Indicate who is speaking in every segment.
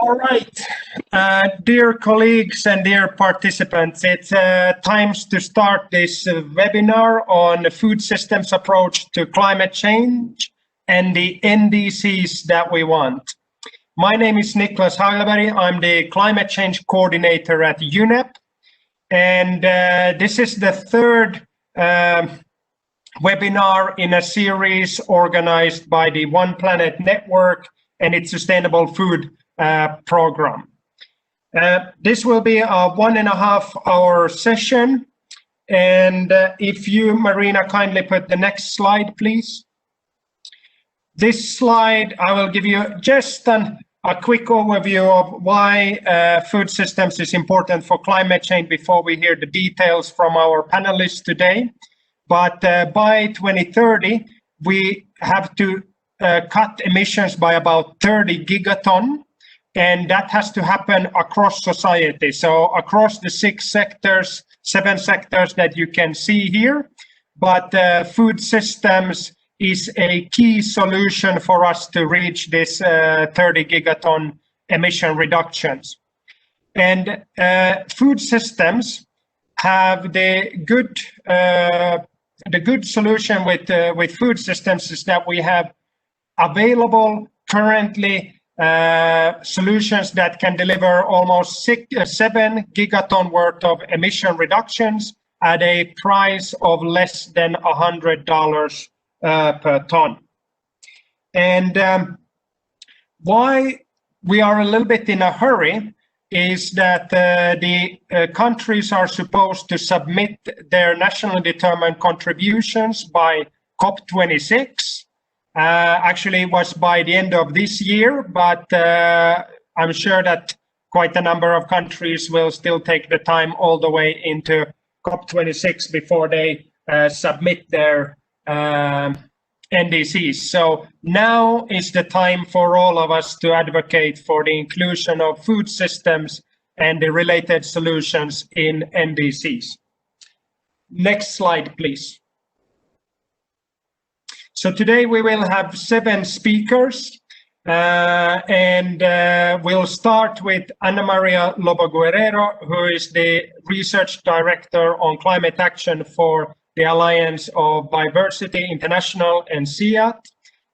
Speaker 1: All right, dear colleagues and dear participants, it's time to start this webinar on the food systems approach to climate change and the NDCs that we want. My name is Niklas Hagelberg. I'm the climate change coordinator at UNEP, and this is the third webinar in a series organized by the One Planet Network and its Sustainable Food Program. This will be a 1.5 hour session, and if you, Marina, kindly put the next slide, please. This slide, I will give you just a quick overview of why food systems is important for climate change before we hear the details from our panelists today. But by 2030, we have to cut emissions by about 30 gigaton. And that has to happen across society. So across the 7 sectors that you can see here. But food systems is a key solution for us to reach this 30 gigaton emission reductions. And food systems have the good solution with food systems is that we have available currently solutions that can deliver almost 7 gigaton worth of emission reductions at a price of less than $100 per ton. And why we are a little bit in a hurry is that the countries are supposed to submit their nationally determined contributions by COP26. Actually, it was by the end of this year, but I'm sure that quite a number of countries will still take the time all the way into COP26 before they submit their NDCs. So now is the time for all of us to advocate for the inclusion of food systems and the related solutions in NDCs. Next slide, please. So today we will have 7 speakers, and we'll start with Ana Maria Lobo Guerrero, who is the Research Director on Climate Action for the Alliance of Biodiversity International and SEAT.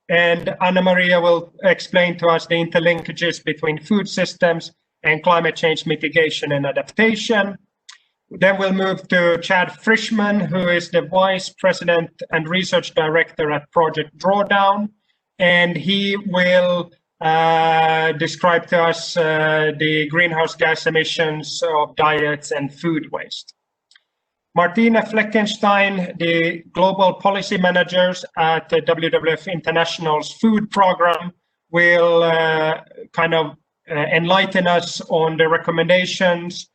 Speaker 1: And Ana Maria will explain to us the interlinkages between food systems and climate change mitigation and adaptation. Then we'll move to Chad Frischman, who is the Vice President and Research Director at Project Drawdown, and he will describe to us the greenhouse gas emissions of diets and food waste. Martina Fleckenstein, the Global Policy Managers at the WWF International's Food Program, will enlighten us on the recommendations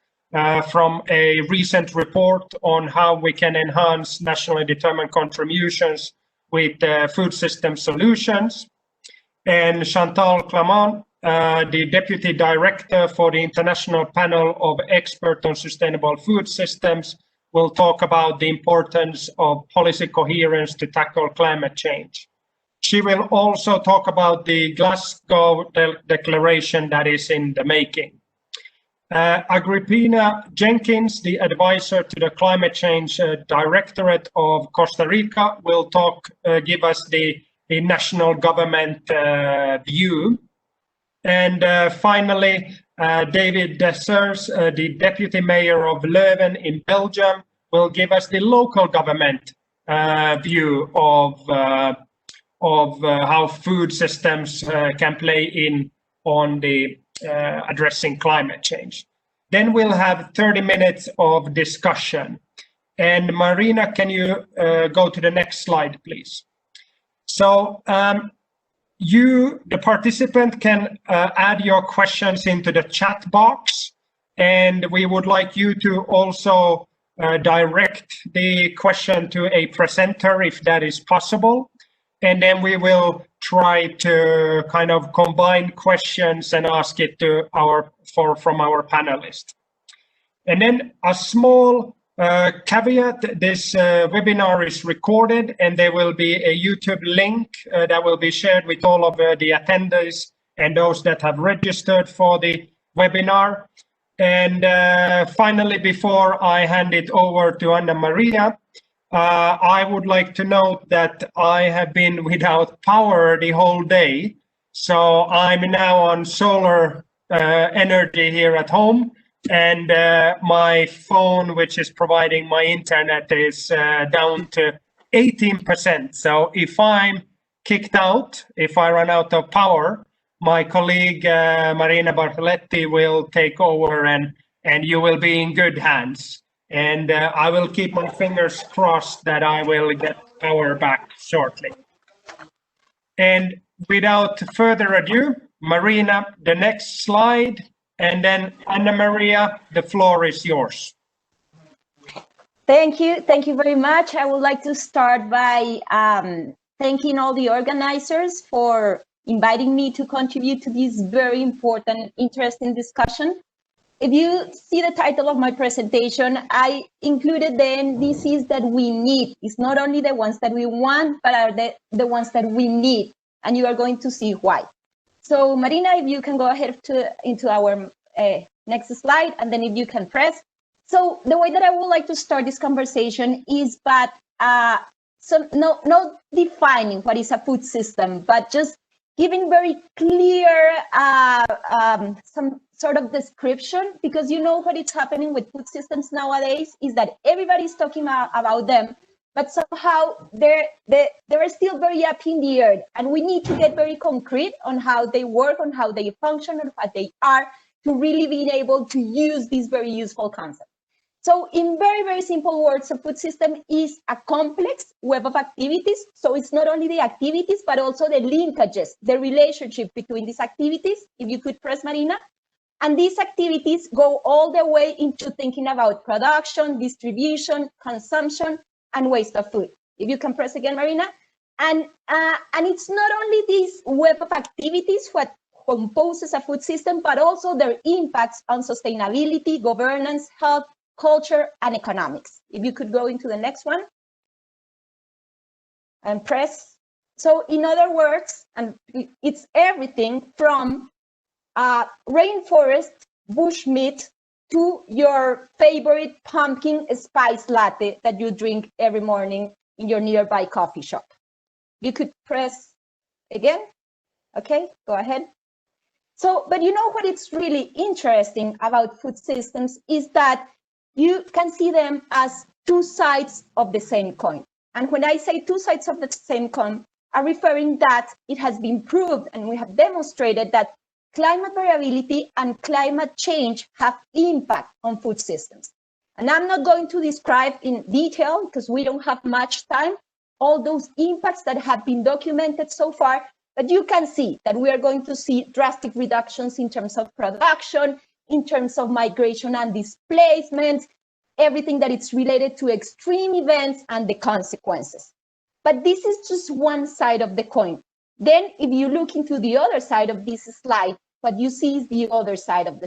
Speaker 1: from a recent report on how we can enhance nationally determined contributions with food system solutions. And Chantal Clamant, the Deputy Director for the International Panel of Experts on Sustainable Food Systems, will talk about the importance of policy coherence to tackle climate change. She will also talk about the Glasgow Declaration that is in the making. Agrippina Jenkins, the advisor to the Climate Change Directorate of Costa Rica, will give us the national government view. And finally, David Dessers, the Deputy Mayor of Leuven in Belgium, will give us the local government view of how food systems can play in on the addressing climate change. Then we'll have 30 minutes of discussion. And Marina, can you go to the next slide, please? So you, the participant, can add your questions into the chat box, and we would like you to also direct the question to a presenter if that is possible. And then we will try to kind of combine questions and ask it to from our panelists. And then a small caveat, this webinar is recorded, and there will be a YouTube link that will be shared with all of the attendees and those that have registered for the webinar. And finally, before I hand it over to Anna Maria, I would like to note that I have been without power the whole day. So I'm now on solar energy here at home, and my phone, which is providing my internet, is down to 18%. So if I'm kicked out, if I run out of power, my colleague Marina Bartoletti will take over, and you will be in good hands. And I will keep my fingers crossed that I will get power back shortly. And without further ado, Marina, the next slide, and then Anna Maria, the floor is yours.
Speaker 2: Thank you very much. I would like to start by thanking all the organizers for inviting me to contribute to this very important, interesting discussion. If you see the title of my presentation, I included the NDCs that we need. It's not only the ones that we want, but are the ones that we need. And you are going to see why. So Marina, if you can go ahead into our next slide, and then if you can press. So the way that I would like to start this conversation is not defining what is a food system, but just giving very clear some sort of description, because you know what is happening with food systems nowadays is that everybody's talking about them, but somehow they're still very up in the air, and we need to get very concrete on how they work, on how they function, and what they are, to really be able to use this very useful concept. So in very, very simple words, a food system is a complex web of activities. So it's not only the activities, but also the linkages, the relationship between these activities, if you could press, Marina. And these activities go all the way into thinking about production, distribution, consumption, and waste of food. If you can press again, Marina. And it's not only this web of activities what composes a food system, but also their impacts on sustainability, governance, health, culture, and economics. If you could go into the next one and press. So in other words, and it's everything from rainforest, bushmeat, to your favorite pumpkin spice latte that you drink every morning in your nearby coffee shop. You could press again. Okay, go ahead. So, but you know what it's really interesting about food systems is that you can see them as two sides of the same coin. And when I say two sides of the same coin, I'm referring that it has been proved, and we have demonstrated that climate variability and climate change have impact on food systems. And I'm not going to describe in detail, because we don't have much time, all those impacts that have been documented so far, but you can see that we are going to see drastic reductions in terms of production, in terms of migration and displacement, everything that is related to extreme events and the consequences. But this is just one side of the coin. Then if you look into the other side of this slide, what you see is the other side of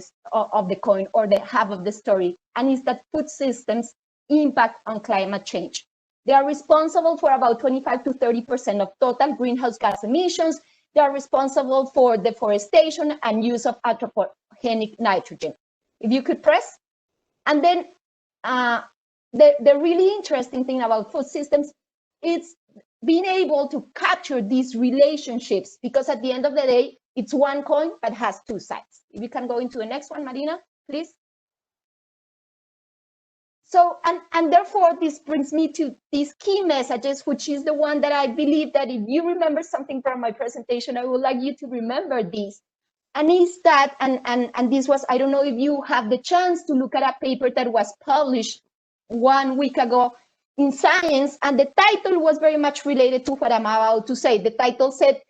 Speaker 2: the coin, or the half of the story, and is that food systems impact on climate change. They are responsible for about 25 to 30% of total greenhouse gas emissions. They are responsible for deforestation and use of anthropogenic nitrogen. If you could press. And then the really interesting thing about food systems is being able to capture these relationships, because at the end of the day, it's one coin but has two sides. If you can go into the next one, Marina, please. So, and therefore, this brings me to these key messages, which is the one that I believe that if you remember something from my presentation, I would like you to remember this. And is that, and this was, I don't know if you have the chance to look at a paper that was published 1 week ago in Science, and the title was very much related to what I'm about to say. The title said,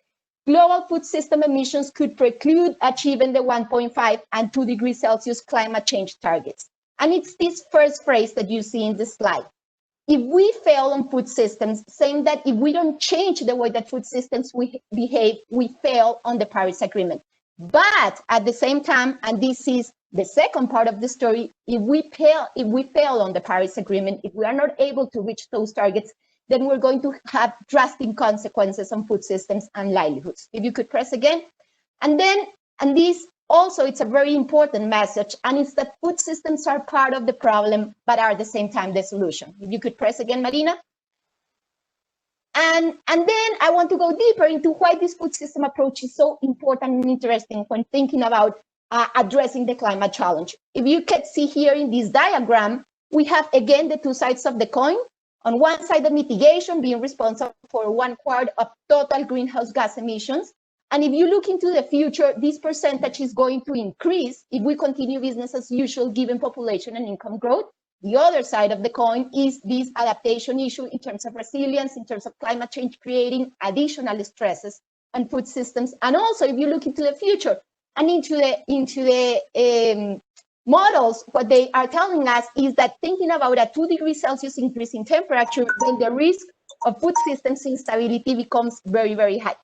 Speaker 2: global food system emissions could preclude achieving the 1.5 and 2 degrees Celsius climate change targets. And it's this first phrase that you see in the slide. If we fail on food systems, saying that if we don't change the way that food systems behave, we fail on the Paris Agreement. But at the same time, and this is the second part of the story, if we fail on the Paris Agreement, if we are not able to reach those targets, then we're going to have drastic consequences on food systems and livelihoods. If you could press again. And this also, it's a very important message, and it's that food systems are part of the problem, but are at the same time the solution. If you could press again, Marina. And then I want to go deeper into why this food system approach is so important and interesting when thinking about addressing the climate challenge. If you can see here in this diagram, we have again the two sides of the coin. On one side, the mitigation being responsible for 1/4 of total greenhouse gas emissions. And if you look into the future, this percentage is going to increase if we continue business as usual, given population and income growth. The other side of the coin is this adaptation issue in terms of resilience, in terms of climate change, creating additional stresses on food systems. And also, if you look into the future and into the models, what they are telling us is that thinking about a 2 degrees Celsius increase in temperature, then the risk of food systems instability becomes very, very high.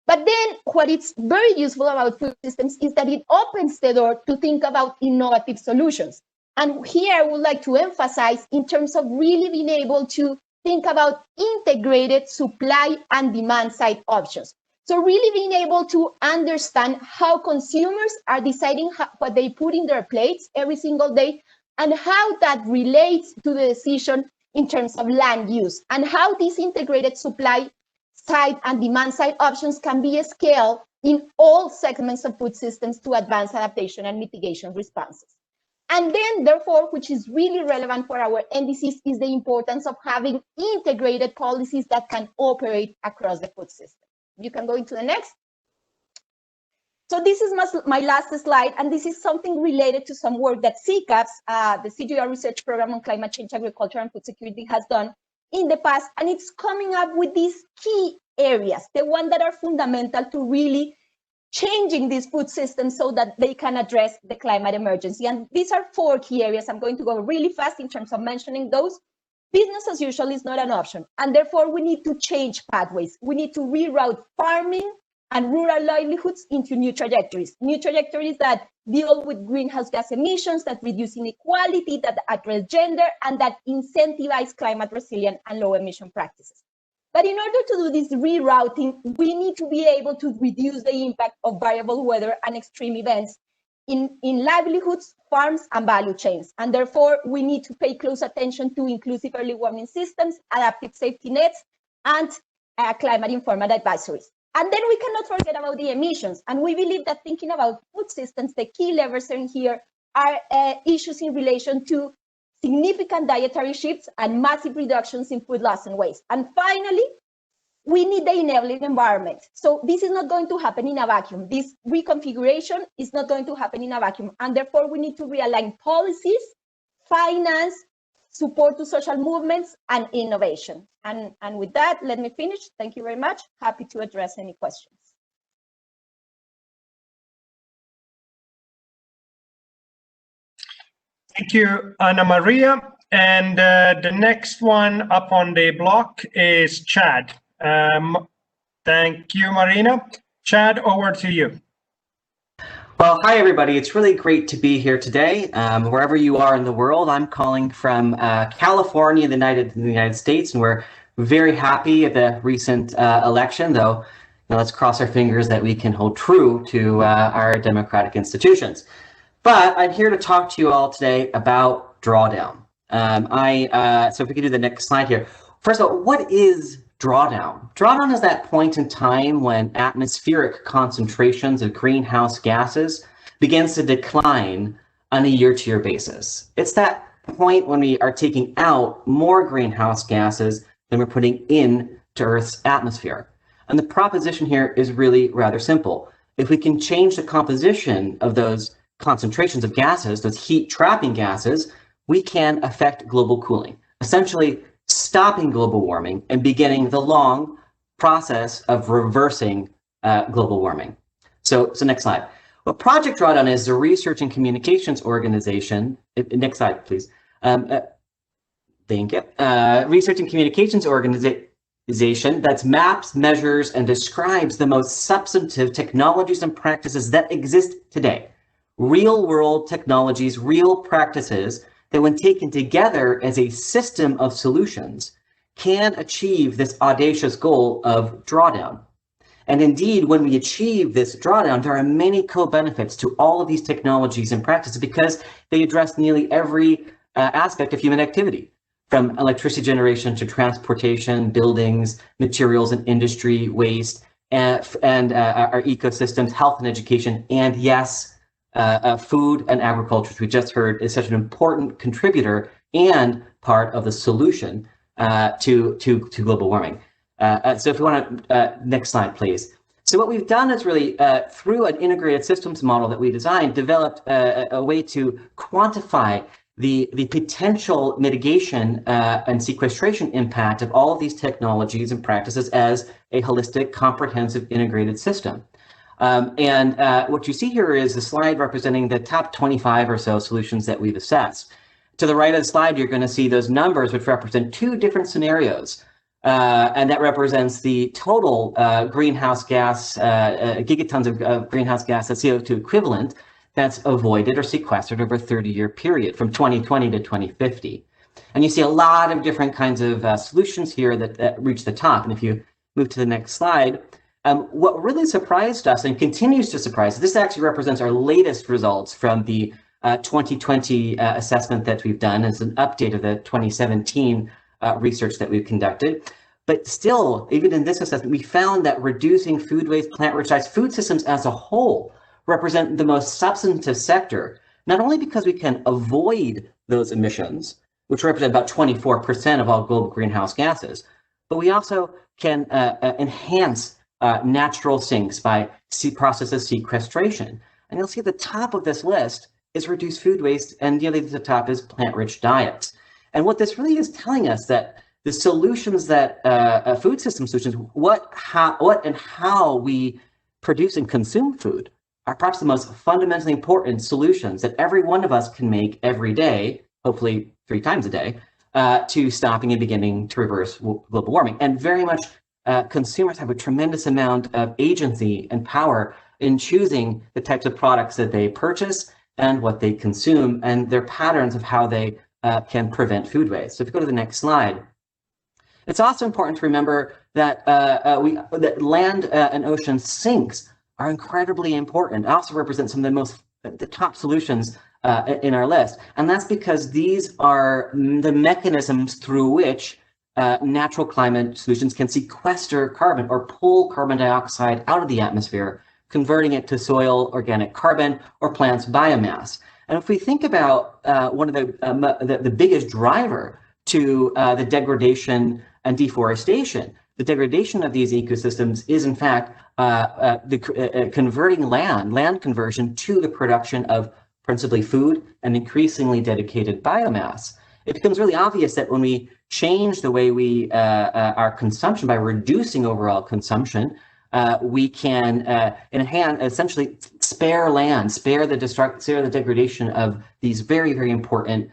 Speaker 2: But then what is very useful about food systems is that it opens the door to think about innovative solutions. And here I would like to emphasize in terms of really being able to think about integrated supply and demand side options. So really being able to understand how consumers are deciding what they put in their plates every single day, and how that relates to the decision in terms of land use, and how these integrated supply side and demand side options can be scaled in all segments of food systems to advance adaptation and mitigation responses. And then, therefore, which is really relevant for our NDCs, is the importance of having integrated policies that can operate across the food system. You can go into the next. So this is my last slide, and this is something related to some work that CCAPS, the CGR Research Program on Climate Change, Agriculture, and Food Security, has done in the past, and it's coming up with these key areas, the ones that are fundamental to really changing these food systems so that they can address the climate emergency. And these are 4 key areas. I'm going to go really fast in terms of mentioning those. Business as usual is not an option, and therefore we need to change pathways. We need to reroute farming and rural livelihoods into new trajectories that deal with greenhouse gas emissions, that reduce inequality, that address gender, and that incentivize climate resilient and low emission practices. But in order to do this rerouting, we need to be able to reduce the impact of variable weather and extreme events in livelihoods, farms, and value chains. And therefore, we need to pay close attention to inclusive early warning systems, adaptive safety nets, and climate-informed advisories. And then we cannot forget about the emissions. And we believe that thinking about food systems, the key levers in here are issues in relation to significant dietary shifts and massive reductions in food loss and waste. And finally, we need the enabling environment. So this is not going to happen in a vacuum. This reconfiguration is not going to happen in a vacuum. And therefore, we need to realign policies, finance, support to social movements, and innovation. And with that, let me finish. Thank you very much. Happy to address any questions.
Speaker 1: Thank you, Ana Maria. And the next one up on the block is Chad. Thank you, Marina. Chad, over to you.
Speaker 3: Well, hi, everybody. It's really great to be here today. Wherever you are in the world, I'm calling from California, in the United States, and we're very happy at the recent election, though. Now, let's cross our fingers that we can hold true to our democratic institutions. But I'm here to talk to you all today about drawdown. So if we could do the next slide here. First of all, what is drawdown? Drawdown is that point in time when atmospheric concentrations of greenhouse gases begins to decline on a year-to-year basis. It's that point when we are taking out more greenhouse gases than we're putting into Earth's atmosphere. And the proposition here is really rather simple. If we can change the composition of those concentrations of gases, those heat-trapping gases, we can affect global cooling, essentially stopping global warming and beginning the long process of reversing global warming. So next slide. What Project Drawdown is a research and communications organization. Next slide, please. Thank you. Research and communications organization that maps, measures, and describes the most substantive technologies and practices that exist today. Real-world technologies, real practices that when taken together as a system of solutions can achieve this audacious goal of drawdown. And indeed, when we achieve this drawdown, there are many co-benefits to all of these technologies and practices because they address nearly every aspect of human activity, from electricity generation to transportation, buildings, materials and industry, waste, and our ecosystems, health and education, and yes, food and agriculture, which we just heard is such an important contributor and part of the solution to global warming. So if we want to, next slide, please. So what we've done is really, through an integrated systems model that we designed, developed a way to quantify the potential mitigation and sequestration impact of all of these technologies and practices as a holistic, comprehensive, integrated system. What you see here is a slide representing the top 25 or so solutions that we've assessed. To the right of the slide, you're going to see those numbers, which represent two different scenarios. And that represents the total greenhouse gas, gigatons of greenhouse gas, CO2 equivalent that's avoided or sequestered over a 30-year period from 2020 to 2050. And you see a lot of different kinds of solutions here that reach the top. And if you move to the next slide, what really surprised us and continues to surprise us, this actually represents our latest results from the 2020 assessment that we've done as an update of the 2017 research that we've conducted. But still, even in this assessment, we found that reducing food waste, plant-rich diets, food systems as a whole represent the most substantive sector, not only because we can avoid those emissions, which represent about 24% of all global greenhouse gases, but we also can enhance natural sinks by process of sequestration. And you'll see at the top of this list is reduced food waste, and nearly at the top is plant-rich diets. And what this really is telling us that the solutions that food system solutions, what and how we produce and consume food are perhaps the most fundamentally important solutions that every one of us can make every day, hopefully 3 times a day, to stopping and beginning to reverse global warming. And very much consumers have a tremendous amount of agency and power in choosing the types of products that they purchase and what they consume and their patterns of how they can prevent food waste. So if you go to the next slide, it's also important to remember that that land and ocean sinks are incredibly important. Also represent some of the top solutions in our list, and that's because these are the mechanisms through which natural climate solutions can sequester carbon or pull carbon dioxide out of the atmosphere, converting it to soil organic carbon or plants biomass. And if we think about one of the biggest driver to the degradation and deforestation, the degradation of these ecosystems is in fact converting land conversion to the production of principally food and increasingly dedicated biomass. It becomes really obvious that when we change the way we our consumption by reducing overall consumption, we can essentially spare land, spare the degradation of these very, very important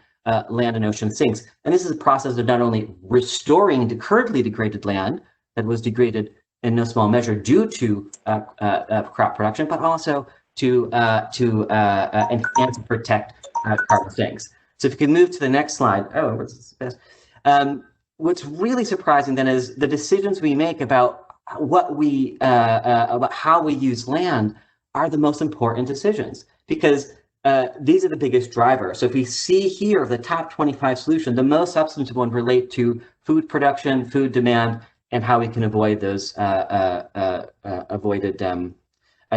Speaker 3: land and ocean sinks. And this is a process of not only restoring the currently degraded land that was degraded in no small measure due to crop production, but also to enhance and protect carbon sinks. So if you can move to the next slide. Oh, what's really surprising then is the decisions we make about about how we use land are the most important decisions, because these are the biggest drivers. So if we see here of the top 25 solutions, the most substantive ones relate to food production, food demand, and how we can avoid those avoided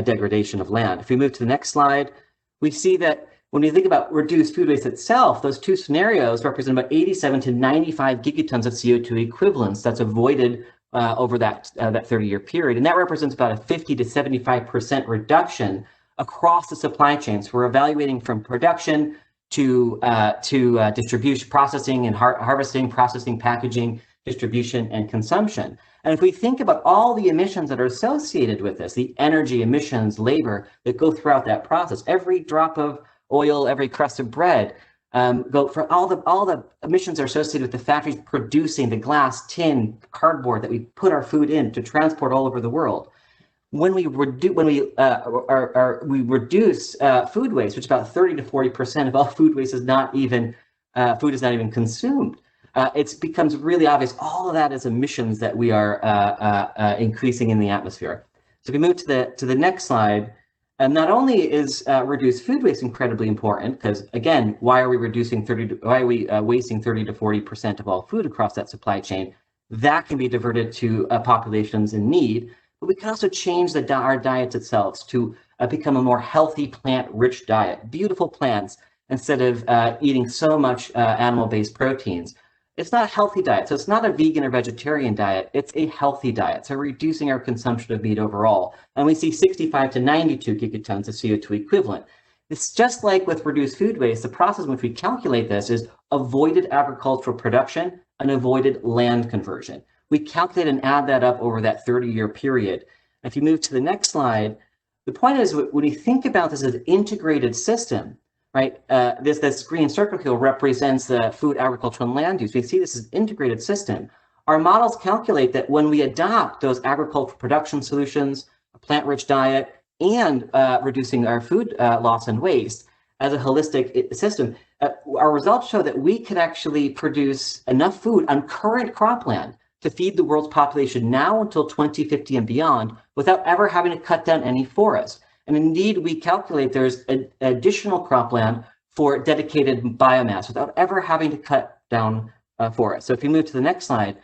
Speaker 3: degradation of land. If we move to the next slide, we see that when we think about reduced food waste itself, those two scenarios represent about 87 to 95 gigatons of CO2 equivalents that's avoided over that 30-year period. And that represents about a 50 to 75% reduction across the supply chains. We're evaluating from production to distribution, processing and harvesting, processing, packaging, distribution, and consumption. And if we think about all the emissions that are associated with this, the energy, emissions, labor that go throughout that process, every drop of oil, every crust of bread, go for all the emissions are associated with the factories producing the glass, tin, cardboard that we put our food in to transport all over the world. When we reduce food waste, which is about 30 to 40% of all food waste is not even food is not even consumed. It becomes really obvious all of that is emissions that we are increasing in the atmosphere. So if we move to the next slide, not only is reduced food waste incredibly important, because again, why are we wasting 30 to 40% of all food across that supply chain? That can be diverted to populations in need, but we can also change our diets itself to become a more healthy, plant-rich diet. Beautiful plants instead of eating so much animal-based proteins. It's not a healthy diet, so it's not a vegan or vegetarian diet, it's a healthy diet. So reducing our consumption of meat overall. And we see 65 to 92 gigatons of CO2 equivalent. It's just like with reduced food waste, the process in which we calculate this is avoided agricultural production and avoided land conversion. We calculate and add that up over that 30-year period. If you move to the next slide, the point is when you think about this as an integrated system, right? This green circle here represents the food, agriculture, and land use. We see this as an integrated system. Our models calculate that when we adopt those agricultural production solutions, a plant-rich diet, and reducing our food loss and waste as a holistic system, our results show that we can actually produce enough food on current cropland to feed the world's population now until 2050 and beyond without ever having to cut down any forest. And indeed, we calculate there's additional cropland for dedicated biomass without ever having to cut down forests. So if you move to the next slide,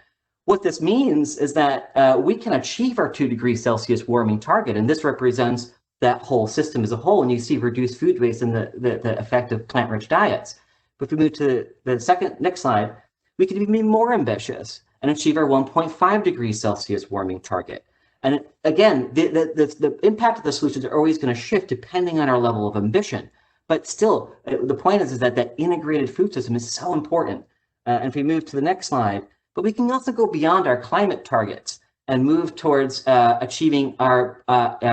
Speaker 3: what this means is that we can achieve our 2 degrees Celsius warming target, and this represents that whole system as a whole, and you see reduced food waste and the effect of plant-rich diets. But if we move to the next slide, we can be more ambitious and achieve our 1.5 degrees Celsius warming target. And again, the impact of the solutions are always going to shift depending on our level of ambition. But still, the point is that that integrated food system is so important. And if we move to the next slide, but we can also go beyond our climate targets and move towards achieving our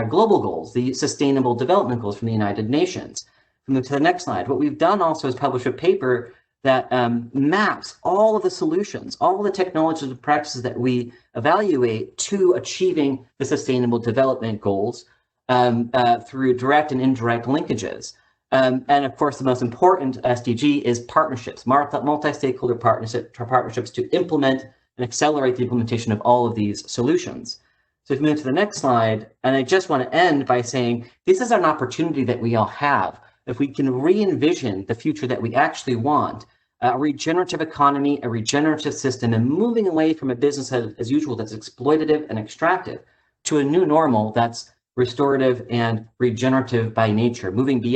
Speaker 3: global goals, the Sustainable Development Goals from the United Nations. If we move to the next slide, what we've done also is publish a paper that maps all of the solutions, all the technologies and practices that we evaluate to achieving the Sustainable Development Goals through direct and indirect linkages. And of course, the most important SDG is partnerships, multi-stakeholder partnerships to implement and accelerate the implementation of all of these solutions. So if we move to the next slide, and I just want to end by saying, this is an opportunity that we all have. If we can re-envision the future that we actually want, a regenerative economy, a regenerative system, and moving away from a business as usual that's exploitative and extractive to a new normal that's restorative and regenerative by nature, achieving the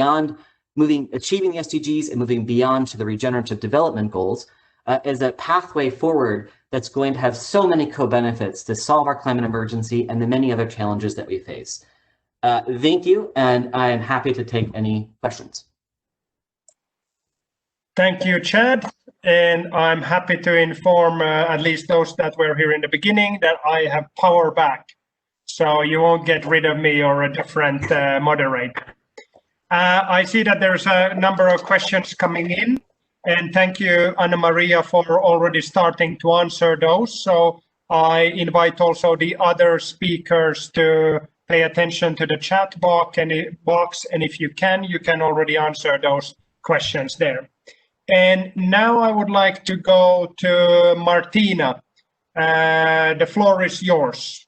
Speaker 3: SDGs and moving beyond to the regenerative development goals is a pathway forward that's going to have so many co-benefits to solve our climate emergency and the many other challenges that we face. Thank you, and I am happy to take any questions.
Speaker 1: Thank you, Chad. And I'm happy to inform at least those that were here in the beginning that I have power back. So you won't get rid of me or a different moderator. I see that there's a number of questions coming in. And thank you, Anna Maria, for already starting to answer those. So I invite also the other speakers to pay attention to the chat box, and if you can already answer those questions there. And now I would like to go to Martina. The floor is yours.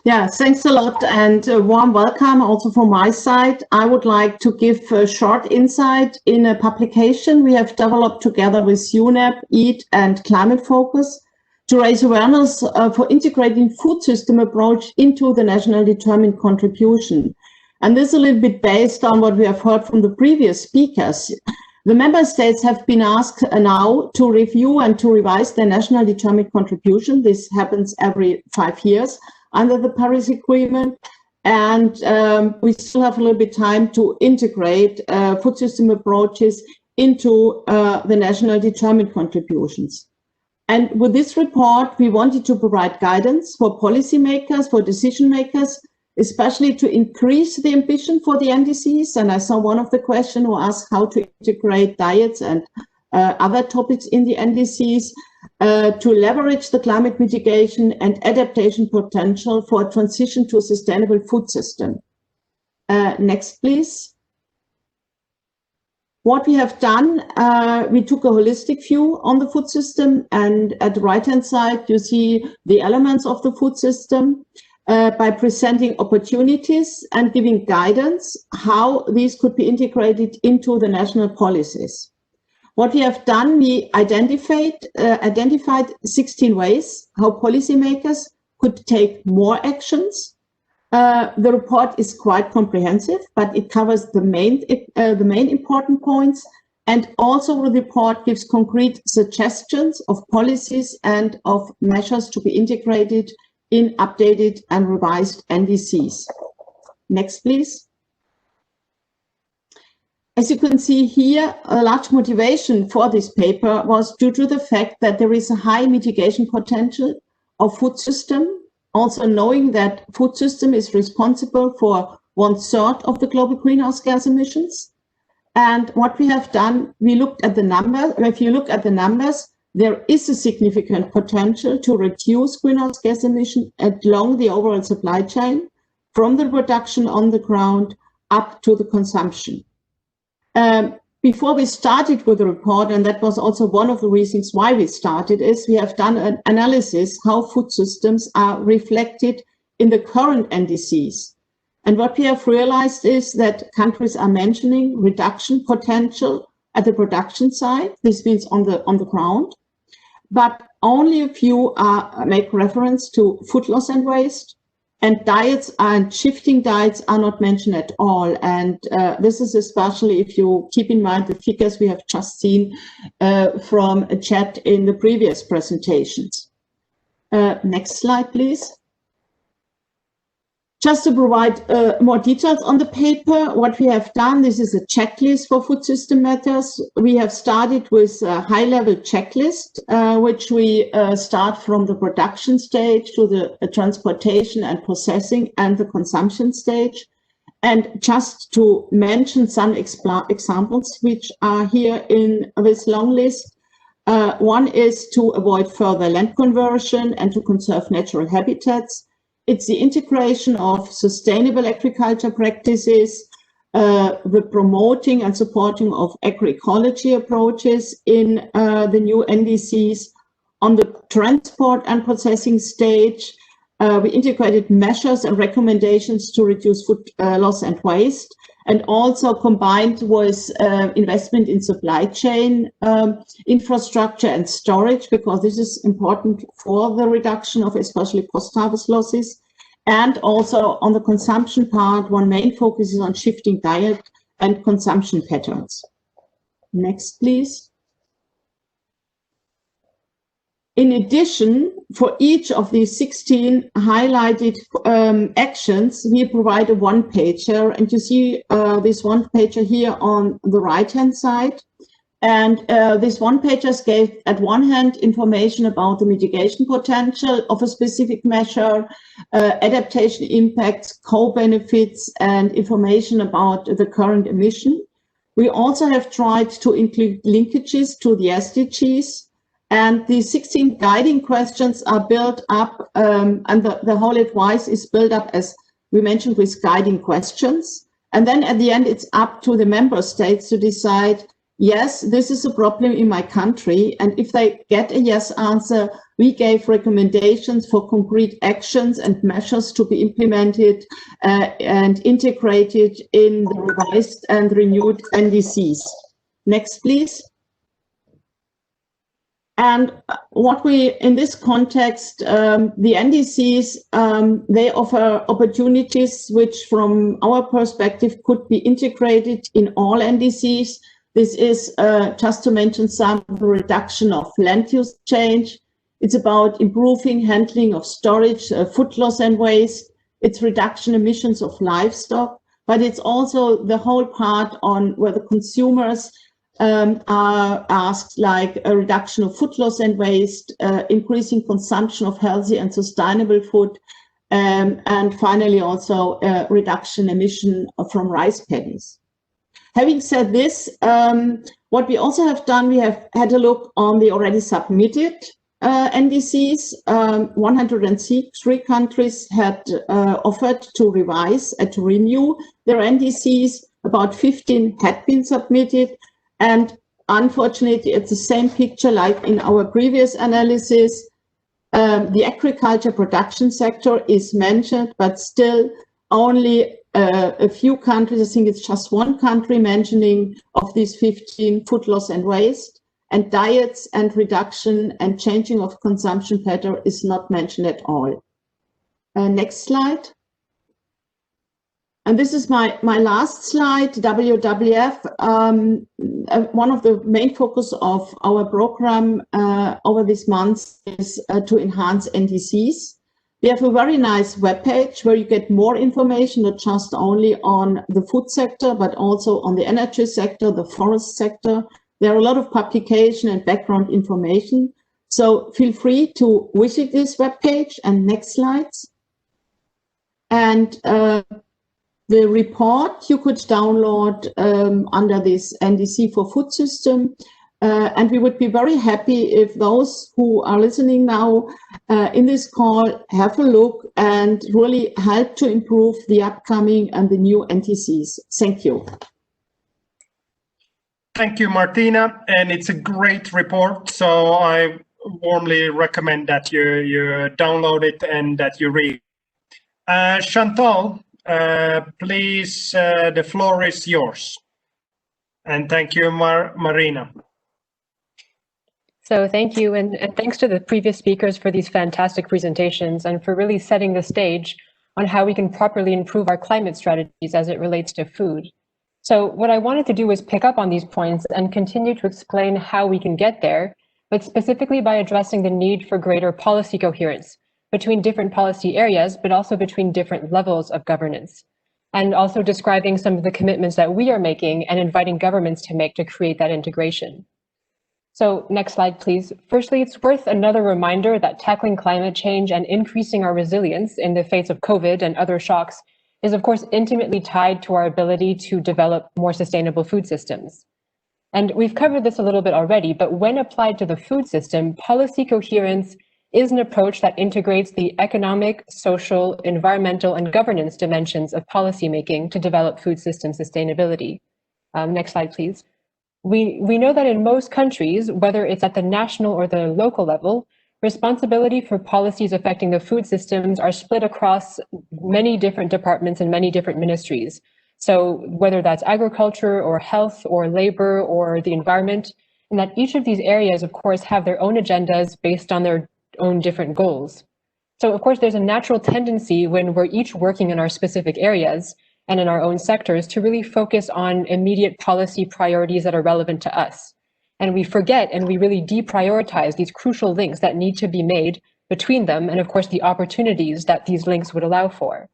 Speaker 4: Yeah, thanks a lot, and a warm welcome also from my side. I would like to give a short insight in a publication we have developed together with UNEP, EAT, and Climate Focus to raise awareness for integrating food system approach into the national determined contribution. And this is a little bit based on what we have heard from the previous speakers. The member states have been asked now to review and to revise their national determined contribution. This happens every 5 years under the Paris Agreement. And we still have a little bit time to integrate food system approaches into the national determined contributions. And with this report, we wanted to provide guidance for policymakers, for decision makers, especially to increase the ambition for the NDCs. And I saw one of the questions who asked how to integrate diets and other topics in the NDCs to leverage the climate mitigation and adaptation potential for a transition to a sustainable food system. Next, please. What we have done, we took a holistic view on the food system, and at the right-hand side, you see the elements of the food system. by presenting opportunities and giving guidance how these could be integrated into the national policies. What we have done, we identified 16 ways how policymakers could take more actions. The report is quite comprehensive, but it covers the main important points, and also the report gives concrete suggestions of policies and of measures to be integrated in updated and revised NDCs. Next, please. As you can see here, a large motivation for this paper was due to the fact that there is a high mitigation potential of food system, also knowing that food system is responsible for 1/3 of the global greenhouse gas emissions. And what we have done, we looked at the numbers. If you look at the numbers, there is a significant potential to reduce greenhouse gas emission along the overall supply chain, from the production on the ground up to the consumption. Before we started with the report, and that was also one of the reasons why we started, is we have done an analysis how food systems are reflected in the current NDCs. And what we have realized is that countries are mentioning reduction potential at the production side. This means on the ground, but only a few make reference to food loss and waste, and diets and shifting diets are not mentioned at all. And this is especially if you keep in mind the figures we have just seen from a chat in the previous presentations. Next slide, please. Just to provide more details on the paper, what we have done, this is a checklist for food system matters. We have started with a high-level checklist, which we start from the production stage to the transportation and processing and the consumption stage. And just to mention some examples which are here in this long list, one is to avoid further land conversion and to conserve natural habitats. It's the integration of sustainable agriculture practices, the promoting and supporting of agroecology approaches in the new NDCs. On the transport and processing stage, we integrated measures and recommendations to reduce food loss and waste, and also combined with investment in supply chain infrastructure and storage, because this is important for the reduction of especially post-harvest losses. And also on the consumption part, one main focus is on shifting diet and consumption patterns. Next, please. In addition, for each of these 16 highlighted actions, we provide a one-pager, and you see this one-pager here on the right-hand side. And this one-pager gave, at one hand, information about the mitigation potential of a specific measure, adaptation impacts, co-benefits, and information about the current emission. We also have tried to include linkages to the SDGs. And the 16 guiding questions are built up, and the whole advice is built up, as we mentioned, with guiding questions. And then at the end, it's up to the member states to decide, yes, this is a problem in my country. And if they get a yes answer, we gave recommendations for concrete actions and measures to be implemented and integrated in the revised and renewed NDCs. Next, please. And what we, in this context, the NDCs, they offer opportunities which from our perspective could be integrated in all NDCs. This is just to mention some, the reduction of land use change. It's about improving handling of storage, food loss and waste. It's reduction emissions of livestock, but it's also the whole part on where the consumers are asked, like a reduction of food loss and waste, increasing consumption of healthy and sustainable food, and finally also reduction emission from rice paddies. Having said this, what we also have done, we have had a look on the already submitted NDCs. 103 countries had offered to revise and to renew their NDCs. About 15 had been submitted. And unfortunately, it's the same picture like in our previous analysis. The agriculture production sector is mentioned, but still only a few countries, I think it's just one country mentioning of these 15, food loss and waste, and diets and reduction and changing of consumption pattern is not mentioned at all. Next slide. And this is my last slide, WWF. One of the main focus of our program over these months is to enhance NDCs. We have a very nice webpage where you get more information, not just only on the food sector, but also on the energy sector, the forest sector. There are a lot of publication and background information. So feel free to visit this webpage. And next slides. And the report you could download under this NDC for food system. And we would be very happy if those who are listening now in this call have a look and really help to improve the upcoming and the new NDCs. Thank you.
Speaker 1: Thank you, Martina. And it's a great report. So I warmly recommend that you download it and that you read. Chantal, please, the floor is yours. And thank you, Marina.
Speaker 5: So thank you, and thanks to the previous speakers for these fantastic presentations and for really setting the stage on how we can properly improve our climate strategies as it relates to food. So what I wanted to do was pick up on these points and continue to explain how we can get there, but specifically by addressing the need for greater policy coherence between different policy areas, but also between different levels of governance, and also describing some of the commitments that we are making and inviting governments to make to create that integration. So next slide, please. Firstly, it's worth another reminder that tackling climate change and increasing our resilience in the face of COVID and other shocks is of course intimately tied to our ability to develop more sustainable food systems. And we've covered this a little bit already, but when applied to the food system, policy coherence is an approach that integrates the economic, social, environmental, and governance dimensions of policymaking to develop food system sustainability. Next slide, please. We know that in most countries, whether it's at the national or the local level, responsibility for policies affecting the food systems are split across many different departments and many different ministries. So whether that's agriculture or health or labor or the environment, and that each of these areas, of course, have their own agendas based on their own different goals. So of course, there's a natural tendency when we're each working in our specific areas and in our own sectors to really focus on immediate policy priorities that are relevant to us. And we forget and we really deprioritize these crucial links that need to be made between them and of course the opportunities that these links would allow for.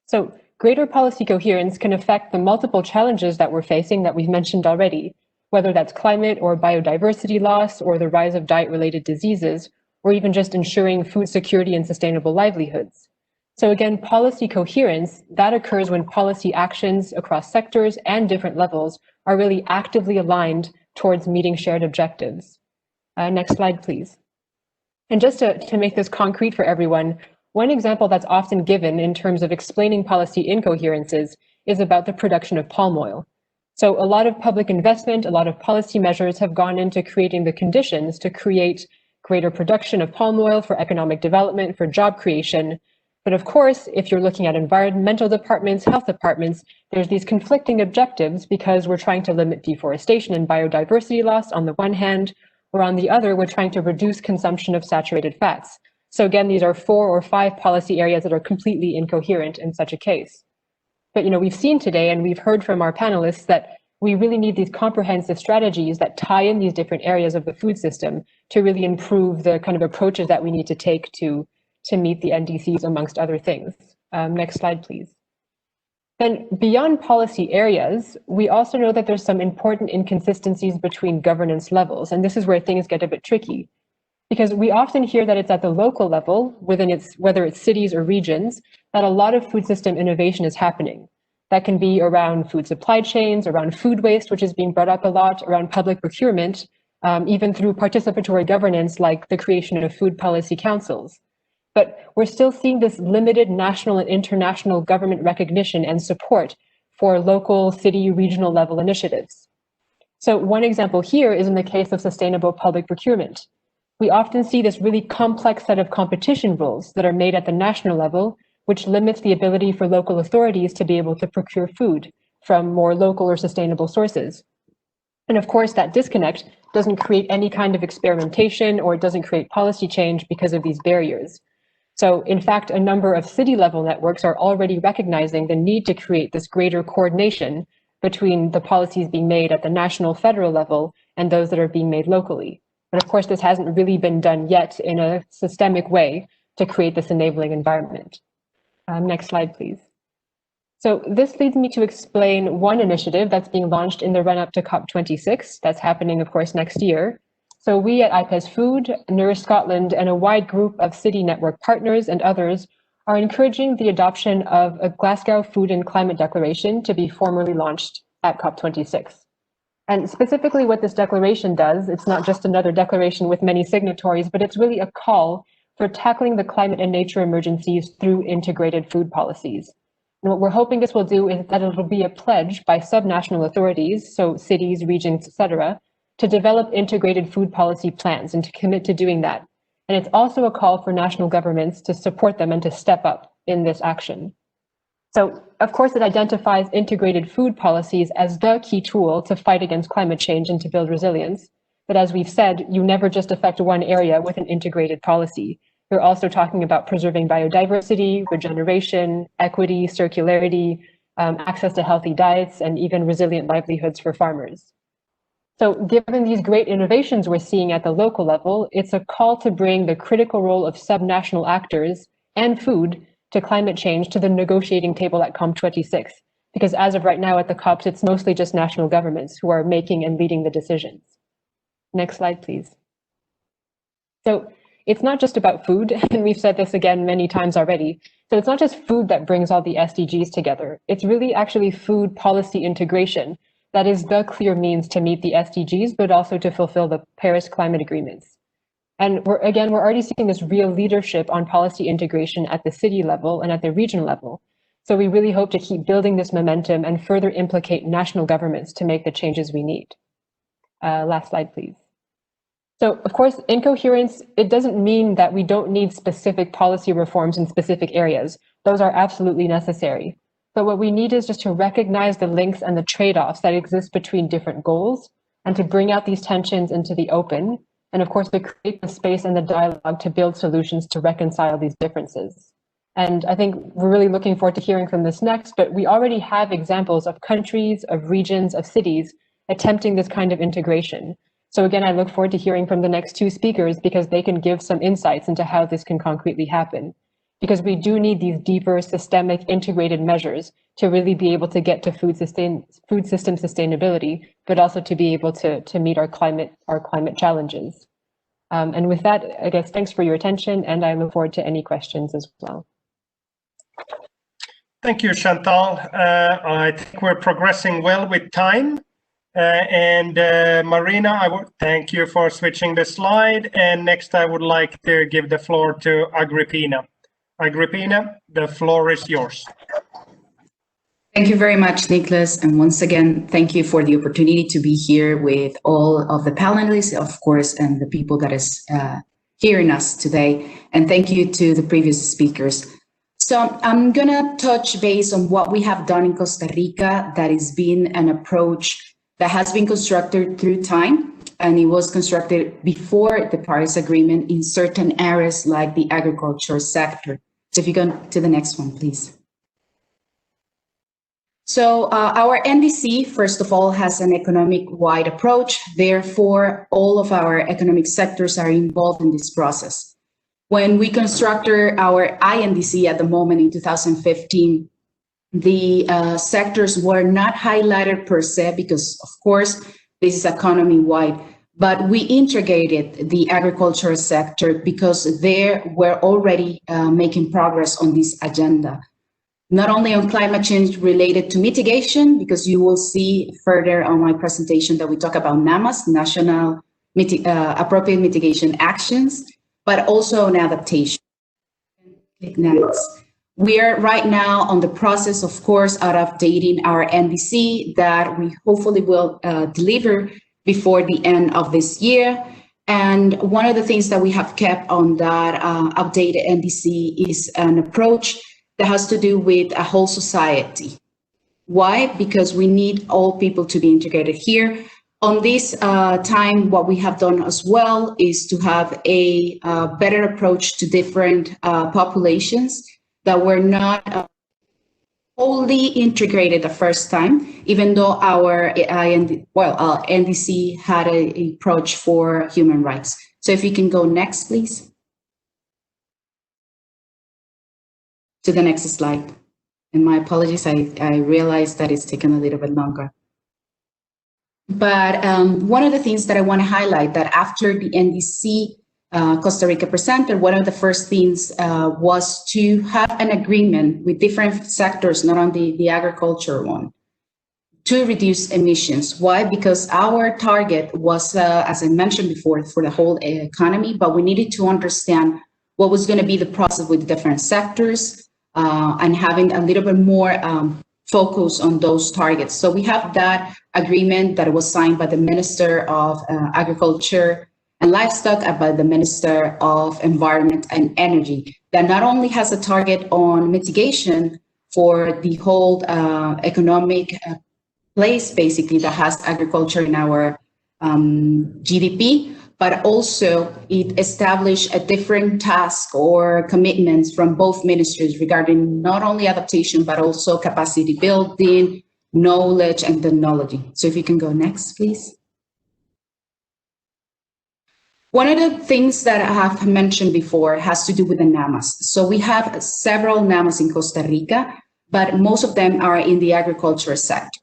Speaker 5: So greater policy coherence can affect the multiple challenges that we're facing that we've mentioned already, whether that's climate or biodiversity loss or the rise of diet-related diseases, or even just ensuring food security and sustainable livelihoods. So again, policy coherence, that occurs when policy actions across sectors and different levels are really actively aligned towards meeting shared objectives. Next slide, please. And just to make this concrete for everyone, one example that's often given in terms of explaining policy incoherences is about the production of palm oil. So a lot of public investment, a lot of policy measures have gone into creating the conditions to create greater production of palm oil for economic development, for job creation. But of course, if you're looking at environmental departments, health departments, there's these conflicting objectives because we're trying to limit deforestation and biodiversity loss on the one hand, or on the other, we're trying to reduce consumption of saturated fats. So again, these are 4 or 5 policy areas that are completely incoherent in such a case. But we've seen today and we've heard from our panelists that we really need these comprehensive strategies that tie in these different areas of the food system to really improve the kind of approaches that we need to take to meet the NDCs, amongst other things. Next slide, please. Then beyond policy areas, we also know that there's some important inconsistencies between governance levels, and this is where things get a bit tricky. Because we often hear that it's at the local level, whether it's cities or regions, that a lot of food system innovation is happening. That can be around food supply chains, around food waste, which is being brought up a lot, around public procurement, even through participatory governance like the creation of food policy councils. But we're still seeing this limited national and international government recognition and support for local, city, regional level initiatives. So one example here is in the case of sustainable public procurement. we often see this really complex set of competition rules that are made at the national level, which limits the ability for local authorities to be able to procure food from more local or sustainable sources. And of course, that disconnect doesn't create any kind of experimentation, or it doesn't create policy change because of these barriers. So in fact, a number of city level networks are already recognizing the need to create this greater coordination between the policies being made at the national, federal level and those that are being made locally. But of course, this hasn't really been done yet in a systemic way to create this enabling environment. Next slide, please. So this leads me to explain one initiative that's being launched in the run-up to COP26. That's happening, of course, next year. So we at IPES Food, Nourish Scotland, and a wide group of city network partners and others are encouraging the adoption of a Glasgow Food and Climate Declaration to be formally launched at COP26. And specifically what this declaration does, it's not just another declaration with many signatories, but it's really a call for tackling the climate and nature emergencies through integrated food policies. And what we're hoping this will do is that it'll be a pledge by subnational authorities, so cities, regions, etc., to develop integrated food policy plans and to commit to doing that. And it's also a call for national governments to support them and to step up in this action. So, of course, it identifies integrated food policies as the key tool to fight against climate change and to build resilience. But as we've said, you never just affect one area with an integrated policy. We're also talking about preserving biodiversity, regeneration, equity, circularity, access to healthy diets, and even resilient livelihoods for farmers. So given these great innovations we're seeing at the local level, it's a call to bring the critical role of subnational actors and food to climate change to the negotiating table at COP26. Because as of right now at the COPs, it's mostly just national governments who are making and leading the decisions. Next slide, please. So it's not just about food, and we've said this again many times already. So it's not just food that brings all the SDGs together. It's really actually food policy integration that is the clear means to meet the SDGs, but also to fulfill the Paris climate agreements. And we're already seeing this real leadership on policy integration at the city level and at the regional level. So we really hope to keep building this momentum and further implicate national governments to make the changes we need. Last slide, please. So of course, incoherence, it doesn't mean that we don't need specific policy reforms in specific areas. Those are absolutely necessary. But what we need is just to recognize the links and the trade-offs that exist between different goals and to bring out these tensions into the open. And of course, to create the space and the dialogue to build solutions to reconcile these differences. And I think we're really looking forward to hearing from this next, but we already have examples of countries, of regions, of cities attempting this kind of integration. So again, I look forward to hearing from the next two speakers because they can give some insights into how this can concretely happen. Because we do need these deeper systemic integrated measures to really be able to get to food system sustainability, but also to be able to meet our climate challenges. And with that, I guess, thanks for your attention, and I look forward to any questions as well.
Speaker 1: Thank you, Chantal. I think we're progressing well with time. Marina, I would thank you for switching the slide. And next, I would like to give the floor to Agrippina. Agrippina, the floor is yours.
Speaker 6: Thank you very much, Nicholas. And once again, thank you for the opportunity to be here with all of the panelists, of course, and the people that is hearing us today. And thank you to the previous speakers. So I'm gonna touch base on what we have done in Costa Rica that has been an approach that has been constructed through time, and it was constructed before the Paris Agreement in certain areas like the agriculture sector. So if you go to the next one, please. So our NDC, first of all, has an economic-wide approach. Therefore, all of our economic sectors are involved in this process. When we constructed our INDC at the moment in 2015, the sectors were not highlighted per se because, of course, this is economy-wide. But we integrated the agricultural sector because they were already making progress on this agenda. Not only on climate change related to mitigation, because you will see further on my presentation that we talk about NAMAs, National Appropriate Mitigation Actions, but also on adaptation. We are right now on the process, of course, of updating our NDC that we hopefully will deliver before the end of this year. And one of the things that we have kept on that updated NDC is an approach that has to do with a whole society. Why? Because we need all people to be integrated here. On this time, what we have done as well is to have a better approach to different populations that were not wholly integrated the first time, even though our NDC had an approach for human rights. So if you can go next, please. To the next slide. And my apologies, I realized that it's taken a little bit longer. But one of the things that I want to highlight that after the NDC Costa Rica presented, one of the first things was to have an agreement with different sectors, not only the agriculture one, to reduce emissions. Why? Because our target was, as I mentioned before, for the whole economy, but we needed to understand what was going to be the process with different sectors and having a little bit more focus on those targets. So we have that agreement that was signed by the Minister of Agriculture and Livestock and by the Minister of Environment and Energy that not only has a target on mitigation for the whole economic place, basically, that has agriculture in our GDP, but also it established a different task or commitments from both ministries regarding not only adaptation, but also capacity building, knowledge, and technology. So if you can go next, please. One of the things that I have mentioned before has to do with the NAMAs. So we have several NAMAs in Costa Rica, but most of them are in the agriculture sector.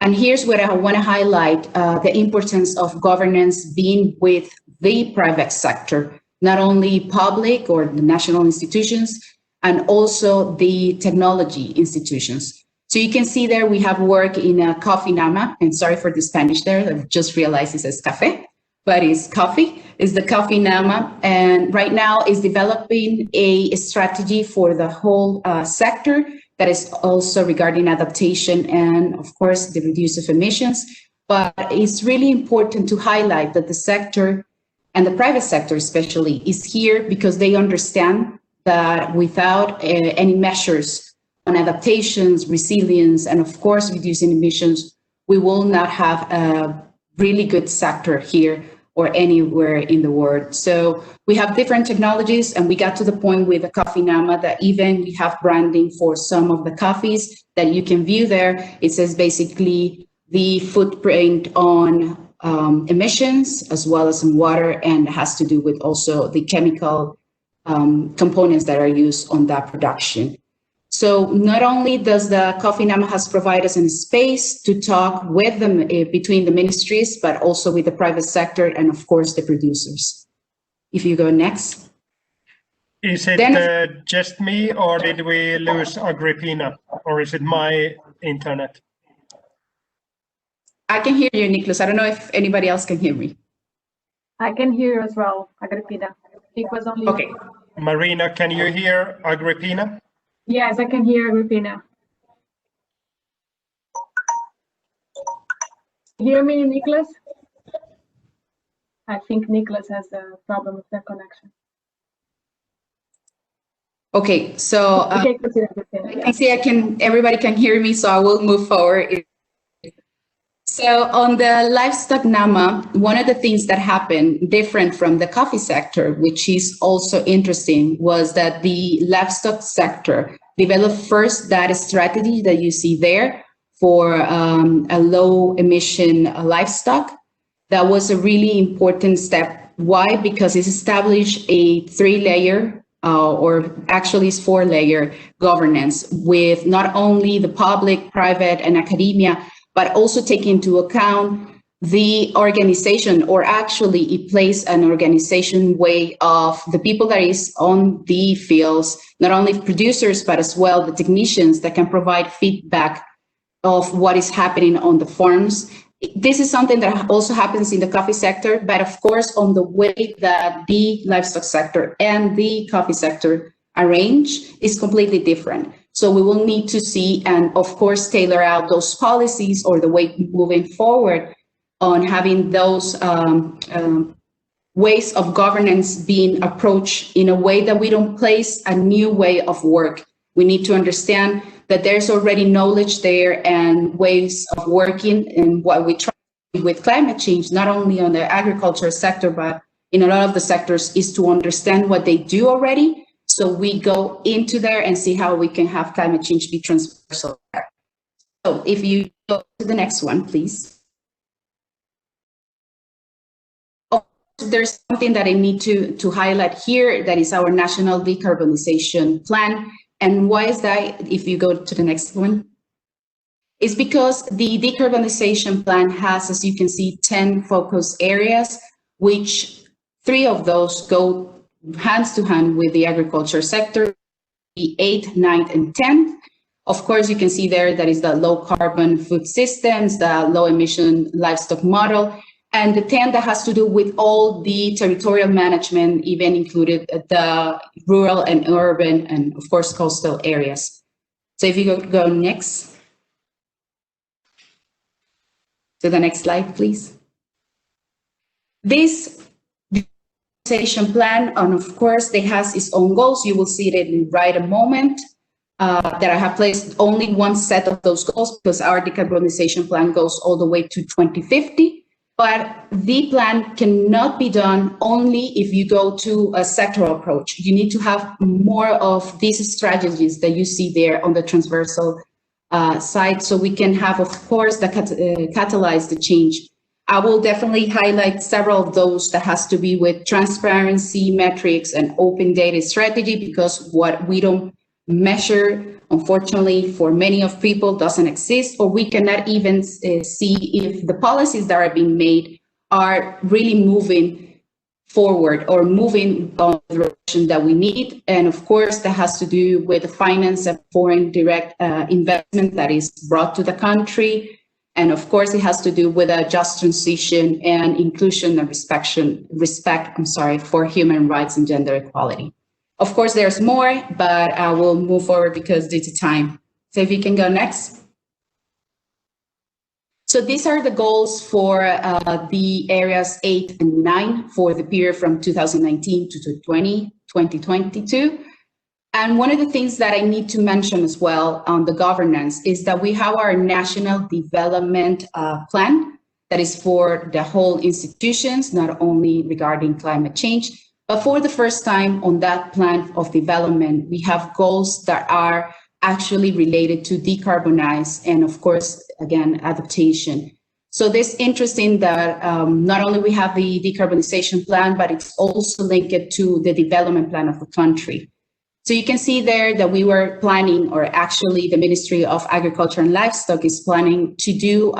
Speaker 6: And here's where I want to highlight the importance of governance being with the private sector, not only public or the national institutions, and also the technology institutions. So you can see there we have work in a coffee NAMA, and sorry for the Spanish there, I just realized it says café, but it's coffee, is the coffee NAMA, and right now is developing a strategy for the whole sector that is also regarding adaptation and, of course, the reduce of emissions. But it's really important to highlight that the sector, and the private sector especially, is here because they understand that without any measures on adaptations, resilience, and of course, reducing emissions, we will not have a really good sector here or anywhere in the world. So we have different technologies, and we got to the point with the coffee NAMA that even we have branding for some of the coffees that you can view there. It says basically the footprint on emissions as well as on water, and has to do with also the chemical components that are used on that production. So not only does the Coffee NAMA has provided us a space to talk with them between the ministries, but also with the private sector and of course the producers. If you go next.
Speaker 1: Is it just me, or did we lose Agrippina, or is it my internet?
Speaker 6: I can hear you, Nicholas. I don't know if anybody else can hear me.
Speaker 7: I can hear you as well, Agrippina. It was only
Speaker 6: okay.
Speaker 1: Marina, can you hear Agrippina?
Speaker 7: Yes, I can hear Agrippina. Hear me, Nicholas? I think Nicholas has a problem with the connection.
Speaker 6: Okay, so I can see everybody can hear me, so I will move forward. So on the livestock NAMA, one of the things that happened different from the coffee sector, which is also interesting, was that the livestock sector developed first that strategy that you see there for a low emission livestock. That was a really important step. Why? Because it established a 3-layer or actually it's 4-layer governance with not only the public, private, and academia, but also take into account the organization, or actually it plays an organization way of the people that is on the fields, not only producers, but as well the technicians that can provide feedback of what is happening on the farms. This is something that also happens in the coffee sector, but of course on the way that the livestock sector and the coffee sector arrange is completely different. So we will need to see and of course tailor out those policies or the way moving forward on having those ways of governance being approached in a way that we don't place a new way of work. We need to understand that there's already knowledge there and ways of working, and what we try with climate change, not only on the agriculture sector, but in a lot of the sectors, is to understand what they do already. So we go into there and see how we can have climate change be transversal there. So if you go to the next one, please. Oh, there's something that I need to highlight here, that is our national decarbonization plan. And why is that? If you go to the next one, it's because the decarbonization plan has, as you can see, 10 focus areas, which 3 of those go hands to hand with the agriculture sector, the 8th, 9th, and 10th. Of course, you can see there that is the low carbon food systems, the low emission livestock model, and the 10th that has to do with all the territorial management, even included the rural and urban and of course coastal areas. So if you go next to the next slide, please. This decarbonization plan, and of course, it has its own goals. You will see it in right a moment. That I have placed only one set of those goals because our decarbonization plan goes all the way to 2050. But the plan cannot be done only if you go to a sectoral approach. You need to have more of these strategies that you see there on the transversal side, so we can have, of course, the catalyze the change. I will definitely highlight several of those that has to be with transparency, metrics, and open data strategy, because what we don't measure, unfortunately, for many of people doesn't exist, or we cannot even see if the policies that are being made are really moving forward or moving on the direction that we need. And of course, that has to do with the finance and foreign direct investment that is brought to the country. And of course, it has to do with a just transition and inclusion and respect for human rights and gender equality. Of course, there's more, but I will move forward because due to time. So if you can go next. So these are the goals for the areas 8 and 9 for the period from 2019 to 2022. And one of the things that I need to mention as well on the governance is that we have our national development plan that is for the whole institutions, not only regarding climate change. But for the first time on that plan of development, we have goals that are actually related to decarbonize and, of course, again, adaptation. So this interesting that not only we have the decarbonization plan, but it's also linked to the development plan of the country. So you can see there that we were planning, or actually the Ministry of Agriculture and Livestock is planning to do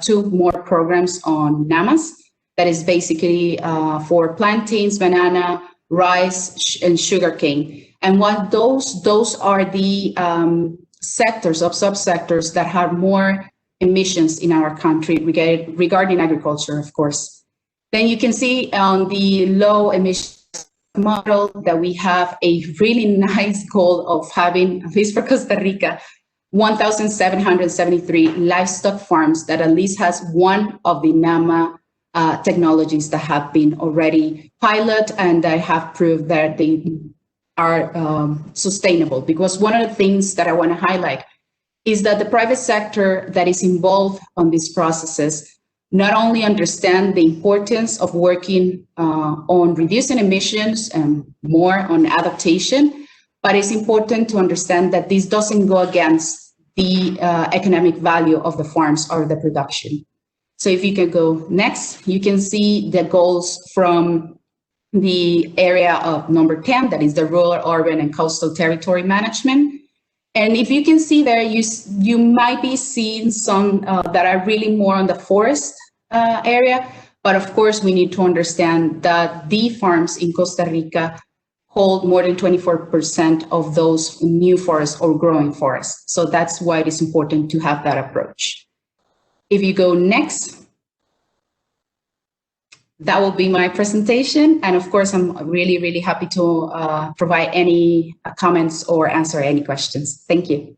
Speaker 6: 2 more programs on NAMAs. That is basically for plantains, banana, rice, and sugarcane. And what those are the sectors of subsectors that have more emissions in our country regarding agriculture, of course. Then you can see on the low emission model that we have a really nice goal of having, at least for Costa Rica, 1,773 livestock farms that at least has one of the NAMA technologies that have been already pilot and that have proved that they are sustainable. Because one of the things that I want to highlight is that the private sector that is involved on these processes not only understand the importance of working on reducing emissions and more on adaptation, but it's important to understand that this doesn't go against the economic value of the farms or the production. So if you can go next, you can see the goals from the area of number 10, that is the rural, urban, and coastal territory management. And if you can see there, you might be seeing some that are really more on the forest area. But of course, we need to understand that the farms in Costa Rica hold more than 24% of those new forests or growing forests. So that's why it is important to have that approach. If you go next, that will be my presentation. And of course, I'm really, really happy to provide any comments or answer any questions. Thank you.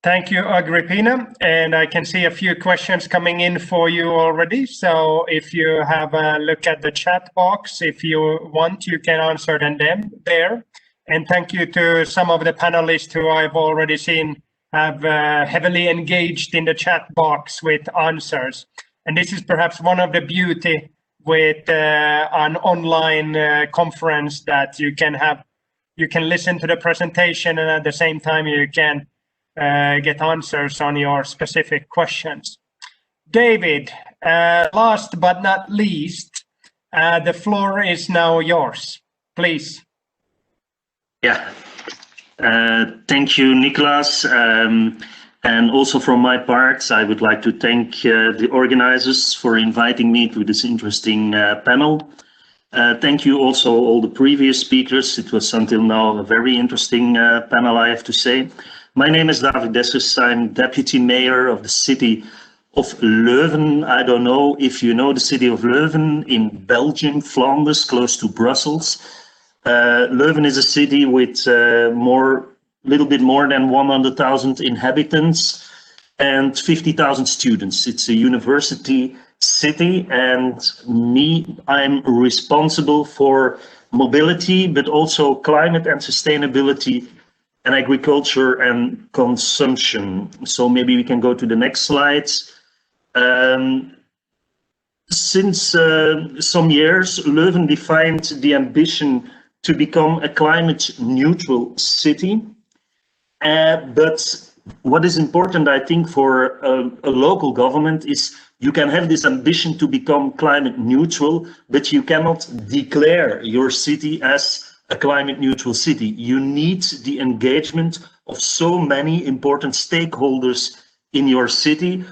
Speaker 1: Thank you, Agrippina. And I can see a few questions coming in for you already. So if you have a look at the chat box, if you want, you can answer them there. And thank you to some of the panelists who I've already seen have heavily engaged in the chat box with answers. And this is perhaps one of the beauty with an online conference, that you can listen to the presentation, and at the same time you can get answers on your specific questions. David, last but not least, the floor is now yours. Please.
Speaker 8: Yeah, thank you, Nicolas. And also from my part, I would like to thank the organizers for inviting me to this interesting panel. Thank you also all the previous speakers. It was until now a very interesting panel, I have to say. My name is David Dessers. I'm Deputy Mayor of the city of Leuven. I don't know if you know the city of Leuven in Belgium, Flanders, close to Brussels. Leuven is a city with little bit more than 100,000 inhabitants and 50,000 students. It's a university city, and I'm responsible for mobility, but also climate and sustainability and agriculture and consumption. So maybe we can go to the next slides. Since some years, Leuven defined the ambition to become a climate neutral city. But what is important, I think, for a local government is you can have this ambition to become climate neutral, but you cannot declare your city as a climate neutral city. You need the engagement of so many important stakeholders in your city,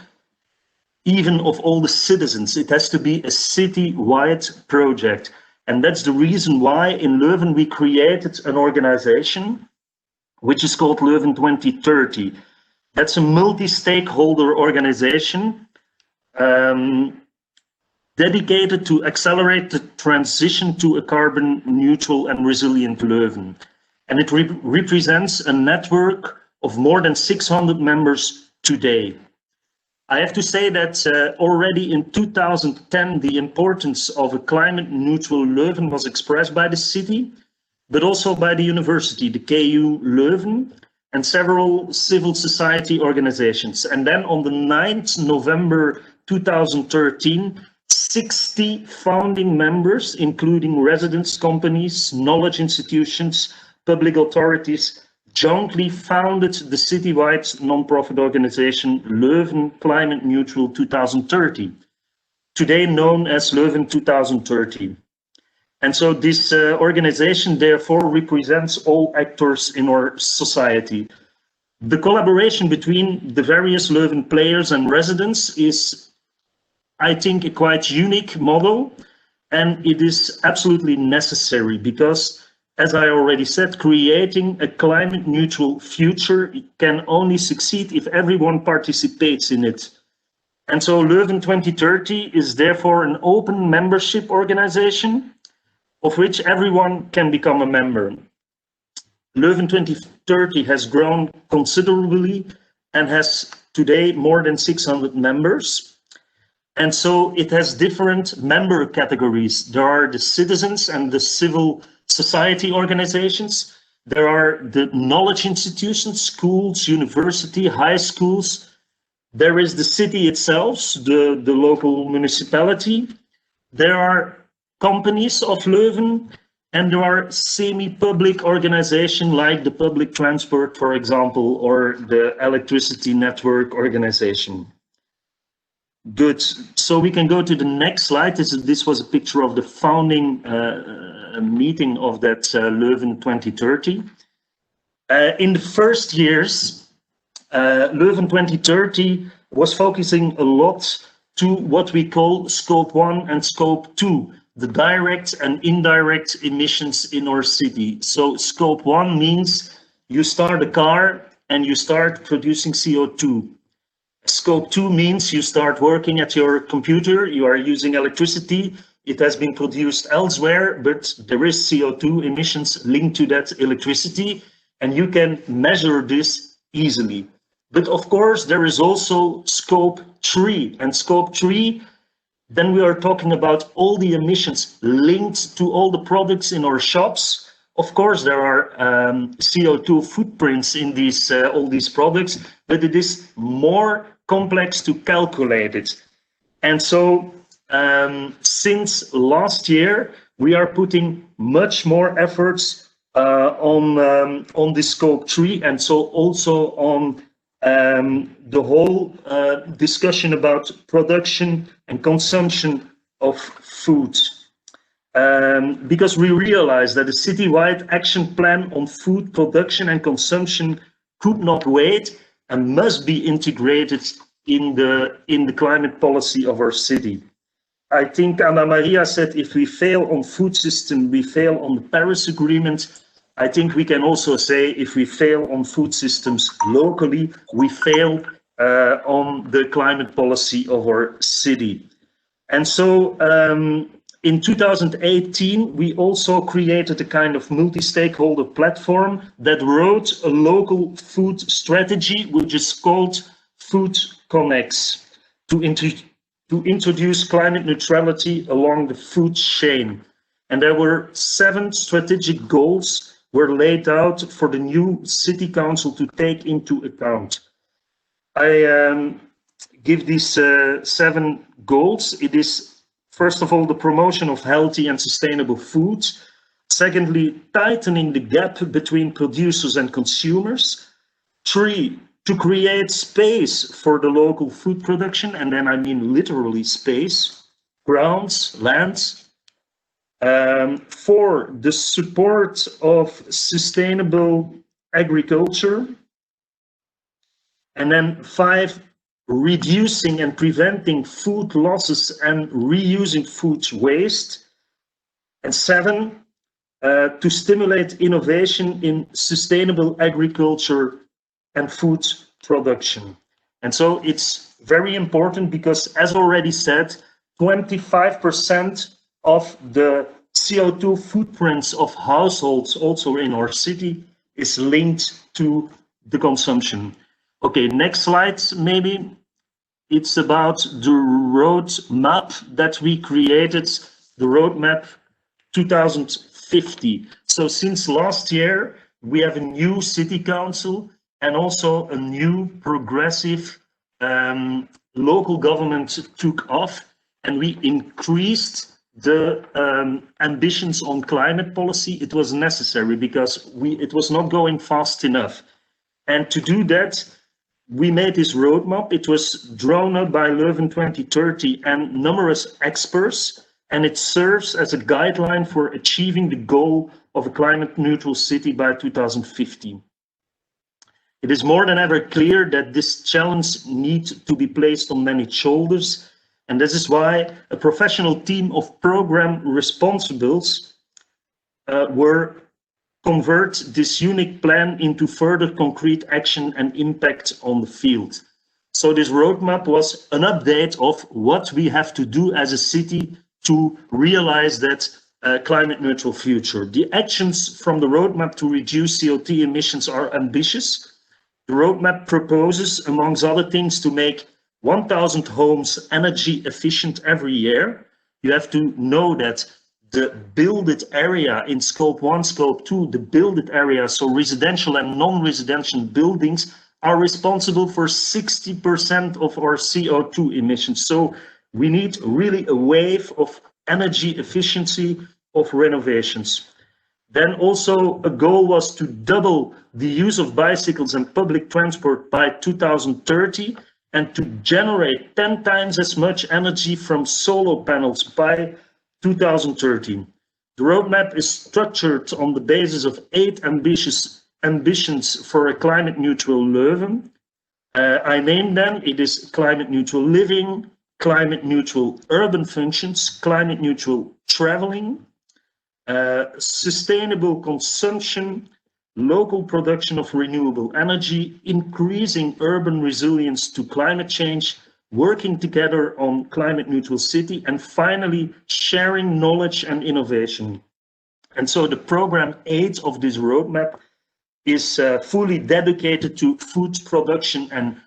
Speaker 8: even of all the citizens. It has to be a city-wide project. And that's the reason why in Leuven we created an organization which is called Leuven 2030. That's a multi-stakeholder organization dedicated to accelerate the transition to a carbon neutral and resilient Leuven. And it represents a network of more than 600 members today. I have to say that already in 2010, the importance of a climate neutral Leuven was expressed by the city, but also by the university, the KU Leuven, and several civil society organizations. And then on the 9th November 2013, 60 founding members, including residents, companies, knowledge institutions, public authorities, jointly founded the citywide non-profit organization Leuven Climate Neutral 2030, today known as Leuven 2030. And so this organization therefore represents all actors in our society. The collaboration between the various Leuven players and residents is, I think, a quite unique model, and it is absolutely necessary because, as I already said, creating a climate neutral future can only succeed if everyone participates in it. And so Leuven 2030 is therefore an open membership organization of which everyone can become a member. Leuven 2030 has grown considerably and has today more than 600 members. And so it has different member categories. There are the citizens and the civil society organizations. There are the knowledge institutions, schools, university, high schools. There is the city itself, the local municipality. There are companies of Leuven, and there are semi-public organizations like the public transport, for example, or the electricity network organization. Good, so we can go to the next slide. This was a picture of the founding meeting of that Leuven 2030. In the first years, Leuven 2030 was focusing a lot to what we call Scope 1 and Scope 2, the direct and indirect emissions in our city. So Scope 1 means you start a car and you start producing CO2. Scope 2 means you start working at your computer, you are using electricity, it has been produced elsewhere, but there is CO2 emissions linked to that electricity, and you can measure this easily. But of course, there is also scope 3, and scope 3, then we are talking about all the emissions linked to all the products in our shops. Of course, there are CO2 footprints in these all these products, but it is more complex to calculate it. And so since last year, we are putting much more efforts on the scope 3, and so also on the whole discussion about production and consumption of food. Because we realize that a citywide action plan on food production and consumption could not wait and must be integrated in the climate policy of our city. I think Anna Maria said if we fail on food system, we fail on the Paris Agreement. I think we can also say if we fail on food systems locally, we fail on the climate policy of our city. And so in 2018, we also created a kind of multi-stakeholder platform that wrote a local food strategy, which is called Food Connects, to introduce climate neutrality along the food chain. And there were 7 strategic goals were laid out for the new city council to take into account. I give these 7 goals. It is, first of all, the promotion of healthy and sustainable food. Secondly, tightening the gap between producers and consumers. 3, to create space for the local food production, and then I mean literally space, grounds, lands. 4, the support of sustainable agriculture. And then 5, reducing and preventing food losses and reusing food waste. And 7, to stimulate innovation in sustainable agriculture and food production. And so it's very important because, as already said, 25% of the CO2 footprints of households also in our city is linked to the consumption. Okay, next slide maybe. It's about the roadmap that we created, the roadmap 2050. So since last year, we have a new city council and also a new progressive local government took off, and we increased the ambitions on climate policy. It was necessary because it was not going fast enough. And to do that, we made this roadmap. It was drawn up by Leuven 2030 and numerous experts, and it serves as a guideline for achieving the goal of a climate neutral city by 2050. It is more than ever clear that this challenge needs to be placed on many shoulders, and this is why a professional team of program responsibles were convert this unique plan into further concrete action and impact on the field. So this roadmap was an update of what we have to do as a city to realize that climate neutral future. The actions from the roadmap to reduce CO2 emissions are ambitious. The roadmap proposes, amongst other things, to make 1,000 homes energy efficient every year. You have to know that the builded area in scope 1, scope 2, the builded area, so residential and non-residential buildings, are responsible for 60% of our CO2 emissions. So we need really a wave of energy efficiency of renovations. Then also a goal was to double the use of bicycles and public transport by 2030 and to generate 10 times as much energy from solar panels by 2030. The roadmap is structured on the basis of 8 ambitions for a climate neutral Leuven. I named them. It is climate neutral living, climate neutral urban functions, climate neutral traveling, sustainable consumption, local production of renewable energy, increasing urban resilience to climate change, working together on climate neutral city, and finally sharing knowledge and innovation. And so the program 8 of this roadmap is fully dedicated to food production and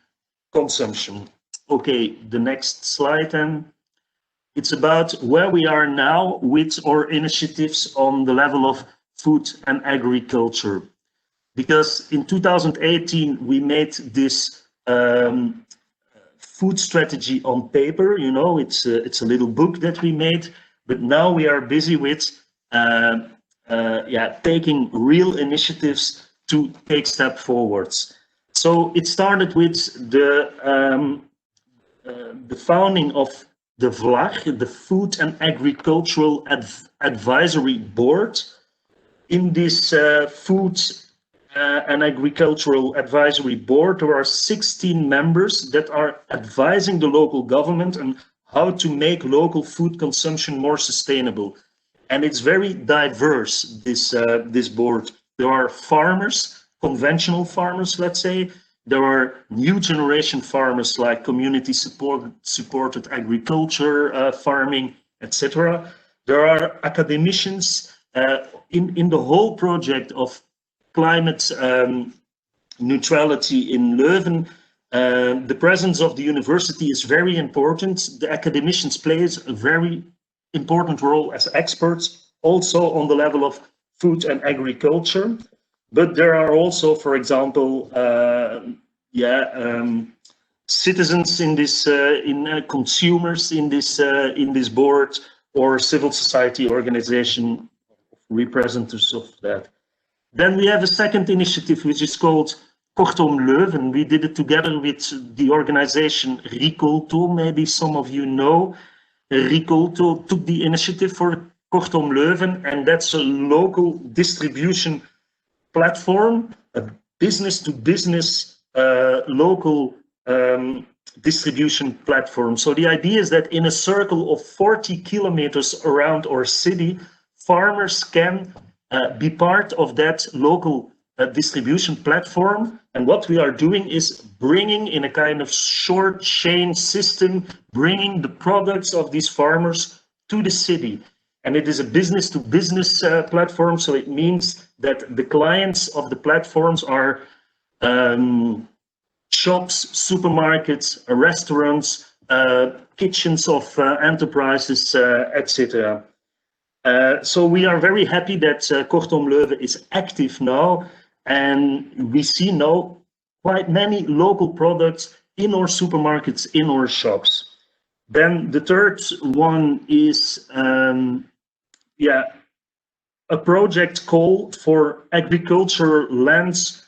Speaker 8: consumption. Okay, the next slide then. It's about where we are now with our initiatives on the level of food and agriculture. Because in 2018, we made this food strategy on paper, you know, it's a little book that we made, but now we are busy with taking real initiatives to take step forwards. So it started with the founding of the VLAG, the Food and Agricultural Advisory Board. In this Food and Agricultural Advisory Board, there are 16 members that are advising the local government on how to make local food consumption more sustainable. And it's very diverse, this board. There are farmers, conventional farmers, let's say. There are new generation farmers like community supported agriculture, farming, etc. There are academicians in the whole project of climate neutrality in Leuven. The presence of the university is very important. The academicians play a very important role as experts, also on the level of food and agriculture. But there are also, for example, citizens in this, consumers in this board, or civil society organization representatives of that. Then we have a second initiative which is called Kortom Leuven. We did it together with the organization Ricolto. Maybe some of you know. Ricolto took the initiative for Kortom Leuven, and that's a local distribution platform, a business-to-business local distribution platform. So the idea is that in a circle of 40 kilometers around our city, farmers can be part of that local distribution platform. And what we are doing is bringing, in a kind of short chain system, bringing the products of these farmers to the city. And it is a business-to-business platform, so it means that the clients of the platforms are shops, supermarkets, restaurants, kitchens of enterprises, etc. So we are very happy that Kortom Leuven is active now, and we see now quite many local products in our supermarkets, in our shops. Then the third one is a project call for agricultural lands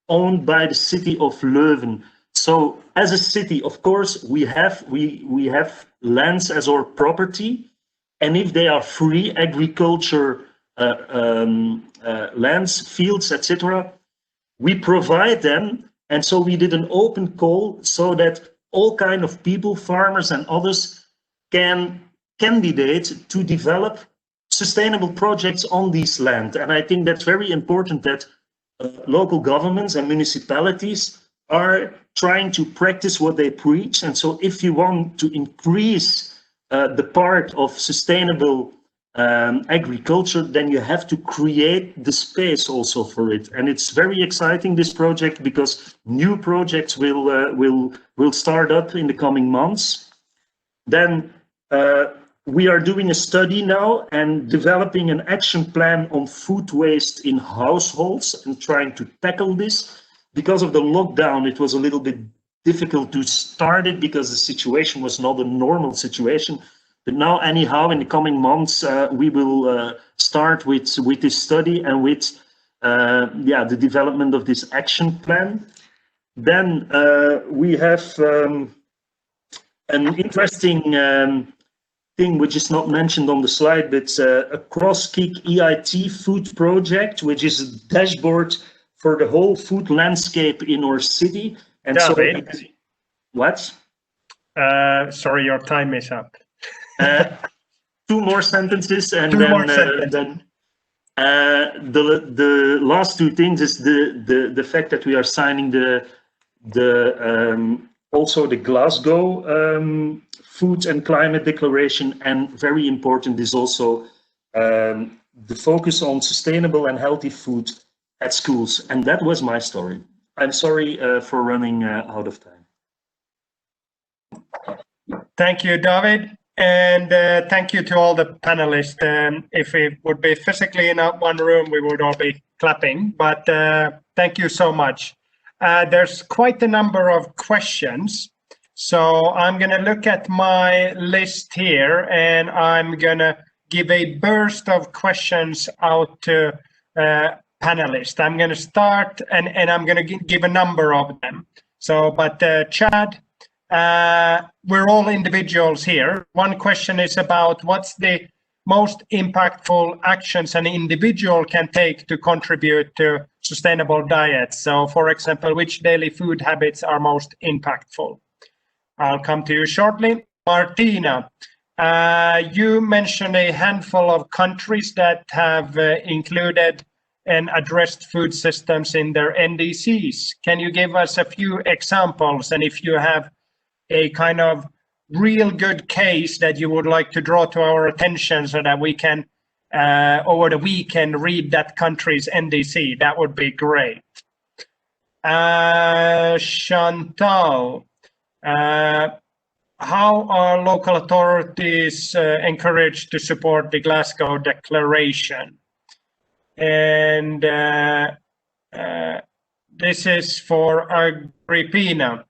Speaker 8: owned by the city of Leuven. So as a city, of course, we have lands as our property, and if they are free agriculture lands, fields, etc., we provide them. And so we did an open call so that all kind of people, farmers and others, can candidate to develop sustainable projects on these land. And I think that's very important that local governments and municipalities are trying to practice what they preach. And so if you want to increase the part of sustainable agriculture, then you have to create the space also for it. And it's very exciting, this project, because new projects will start up in the coming months. Then we are doing a study now and developing an action plan on food waste in households and trying to tackle this. Because of the lockdown, it was a little bit difficult to start it because the situation was not a normal situation. But now, anyhow, in the coming months, we will start with this study and with the development of this action plan. Then we have an interesting thing which is not mentioned on the slide, but a cross-kick EIT food project, which is a dashboard for the whole food landscape in our city. And so, what?
Speaker 1: Sorry, your time is up.
Speaker 8: 2 more sentences, and then the last 2 things is the fact that we are signing also the Glasgow Food and Climate Declaration, and very important is also the focus on sustainable and healthy food at schools. And that was my story. I'm sorry for running out of time.
Speaker 1: Thank you, David. And thank you to all the panelists. If we would be physically in one room, we would all be clapping, but thank you so much. There's quite a number of questions. So I'm going to look at my list here, and I'm going to give a burst of questions out to panelists. I'm going to start, and I'm going to give a number of them. So, but Chad, we're all individuals here. One question is about what's the most impactful actions an individual can take to contribute to sustainable diets. So, for example, which daily food habits are most impactful? I'll come to you shortly. Martina, you mentioned a handful of countries that have included and addressed food systems in their NDCs. Can you give us a few examples? And if you have a kind of real good case that you would like to draw to our attention so that we can, over the weekend, read that country's NDC, that would be great. Chantal, how are local authorities encouraged to support the Glasgow Declaration? And this is for Agrippina.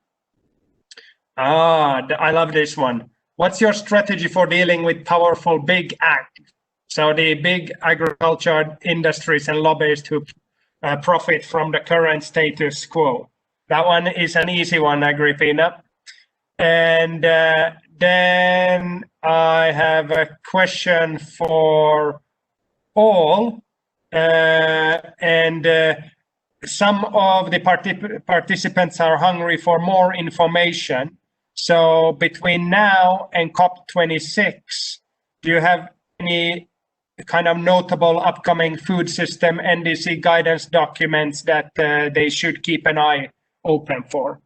Speaker 1: I love this one. What's your strategy for dealing with powerful big ag? So the big agriculture industries and lobbyists who profit from the current status quo. That one is an easy one, Agrippina. And then I have a question for all. Some of the participants are hungry for more information. So between now and COP26, do you have any kind of notable upcoming food system NDC guidance documents that they should keep an eye open for?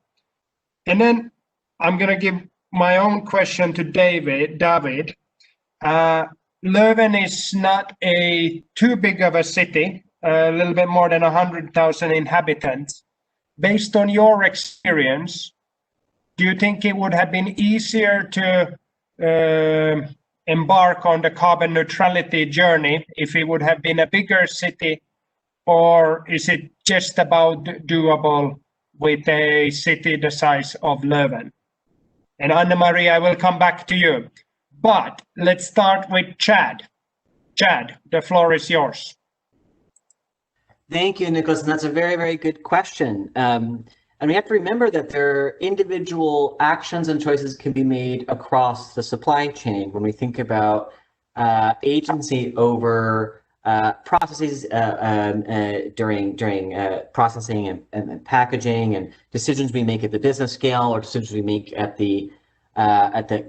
Speaker 1: And then I'm going to give my own question to David. Leuven is not too big of a city, a little bit more than 100,000 inhabitants. Based on your experience, do you think it would have been easier to embark on the carbon neutrality journey if it would have been a bigger city, or is it just about doable with a city the size of Leuven? And Anna-Marie, I will come back to you. But let's start with Chad. Chad, the floor is yours.
Speaker 3: Thank you, Nicholas. And that's a very, very good question. And we have to remember that their individual actions and choices can be made across the supply chain when we think about agency over processes during processing and packaging, and decisions we make at the business scale or decisions we make at the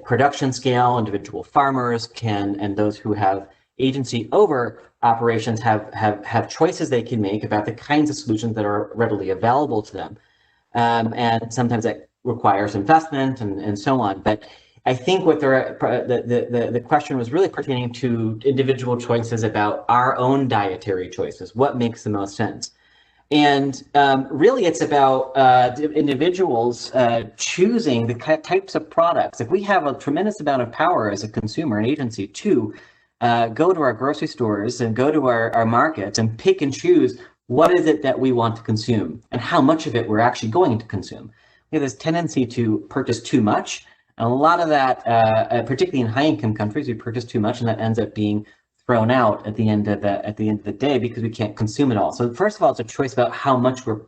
Speaker 3: production scale. Individual farmers and those who have agency over operations have choices they can make about the kinds of solutions that are readily available to them. And sometimes that requires investment and so on. But I think what the question was really pertaining to individual choices about our own dietary choices. What makes the most sense? And really, it's about individuals choosing the types of products. If we have a tremendous amount of power as a consumer and agency to go to our grocery stores and go to our markets and pick and choose what is it that we want to consume and how much of it we're actually going to consume. We have this tendency to purchase too much. And a lot of that, particularly in high-income countries, we purchase too much, and that ends up being thrown out at the end of the day because we can't consume it all. So first of all, it's a choice about how much we're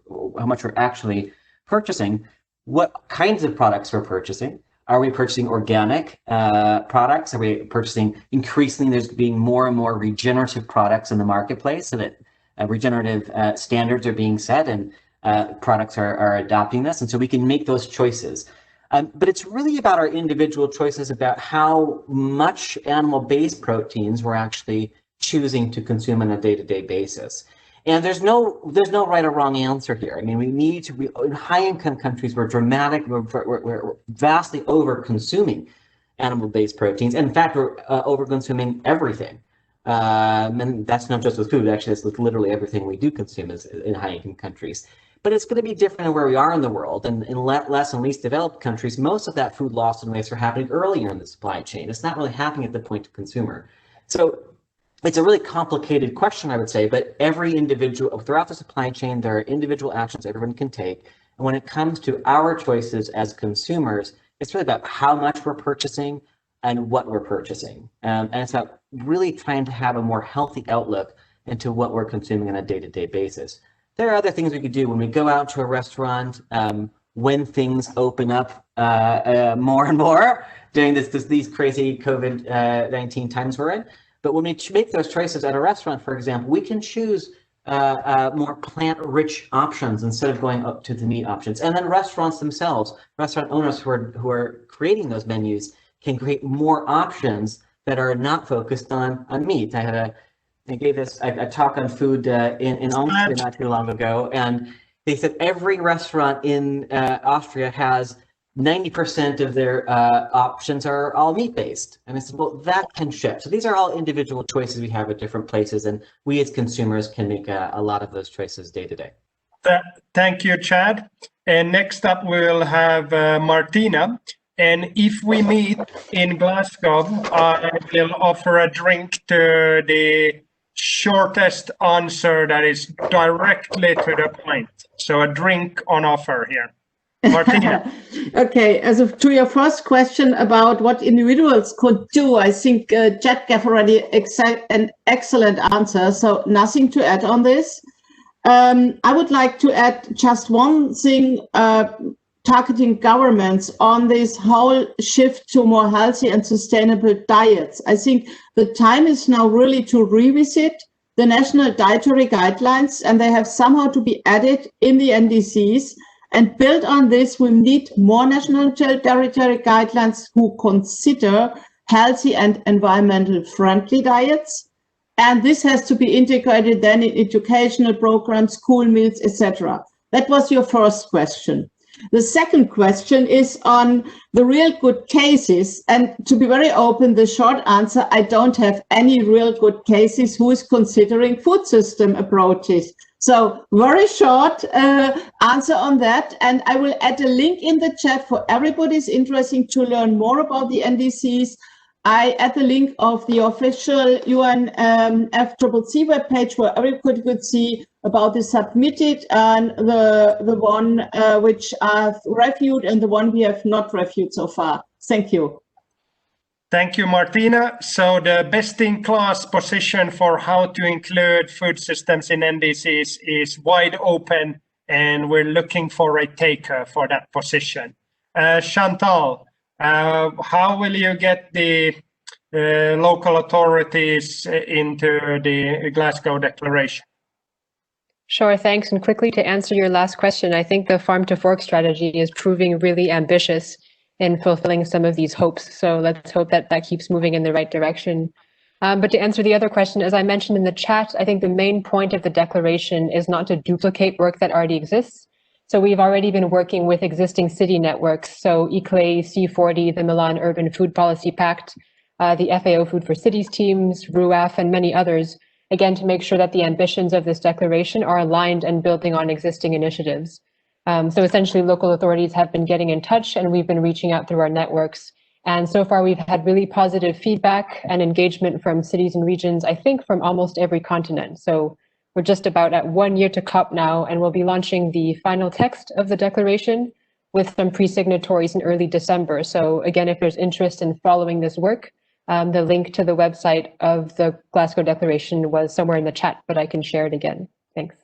Speaker 3: actually purchasing, what kinds of products we're purchasing. Are we purchasing organic products? Are we purchasing increasingly? There's being more and more regenerative products in the marketplace, so that regenerative standards are being set, and products are adopting this, and so we can make those choices. But it's really about our individual choices about how much animal-based proteins we're actually choosing to consume on a day-to-day basis. And there's no right or wrong answer here. I mean, we need to be in high-income countries. We're vastly over-consuming animal-based proteins. In fact, we're over-consuming everything. And that's not just with food, actually, it's with literally everything we do consume in high-income countries. But it's going to be different where we are in the world. And in less and least developed countries, most of that food loss and waste are happening earlier in the supply chain. It's not really happening at the point of consumer. So it's a really complicated question, I would say, but every individual, throughout the supply chain, there are individual actions everyone can take. And when it comes to our choices as consumers, it's really about how much we're purchasing and what we're purchasing. And it's about really trying to have a more healthy outlook into what we're consuming on a day-to-day basis. There are other things we could do when we go out to a restaurant, when things open up more and more during these crazy COVID-19 times we're in. But when we make those choices at a restaurant, for example, we can choose more plant-rich options instead of going up to the meat options. And then restaurants themselves, restaurant owners who are creating those menus can create more options that are not focused on meat. I gave a talk on food in Austria not too long ago, and they said every restaurant in Austria has 90% of their options are all meat-based. And I said, well, that can shift. So these are all individual choices we have at different places, and we as consumers can make a lot of those choices day to day.
Speaker 1: Thank you, Chad. And next up, we'll have Martina. And if we meet in Glasgow, I will offer a drink to the shortest answer that is directly to the point. So a drink on offer here. Martina.
Speaker 4: Okay, to your first question about what individuals could do, I think Chad gave already an excellent answer, so nothing to add on this. I would like to add just one thing, targeting governments on this whole shift to more healthy and sustainable diets. I think the time is now really to revisit the national dietary guidelines, and they have somehow to be added in the NDCs. And built on this, we need more national dietary guidelines who consider healthy and environmental friendly diets. And this has to be integrated then in educational programs, school meals, etc. That was your first question. The second question is on the real good cases. And to be very open, the short answer, I don't have any real good cases who is considering food system approaches. So very short answer on that. And I will add a link in the chat for everybody's interested to learn more about the NDCs. I add the link of the official UNFCCC webpage where everybody could see about the submitted and the one which I've reviewed and the one we have not reviewed so far. Thank you.
Speaker 1: Thank you, Martina. So the best-in-class position for how to include food systems in NDCs is wide open, and we're looking for a taker for that position. Chantal, how will you get the local authorities into the Glasgow Declaration?
Speaker 5: Sure, thanks. And quickly to answer your last question, I think the farm to fork strategy is proving really ambitious in fulfilling some of these hopes. So let's hope that that keeps moving in the right direction. But to answer the other question, as I mentioned in the chat, I think the main point of the declaration is not to duplicate work that already exists. So we've already been working with existing city networks. So ICLE, C40, the Milan Urban Food Policy Pact, the FAO Food for Cities teams, RUAF, and many others, again, to make sure that the ambitions of this declaration are aligned and building on existing initiatives. So essentially, local authorities have been getting in touch, and we've been reaching out through our networks. And so far, we've had really positive feedback and engagement from cities and regions, I think, from almost every continent. So we're just about at 1 year to COP now, and we'll be launching the final text of the declaration with some pre-signatories in early December. So again, if there's interest in following this work, the link to the website of the Glasgow Declaration was somewhere in the chat, but I can share it again. Thanks.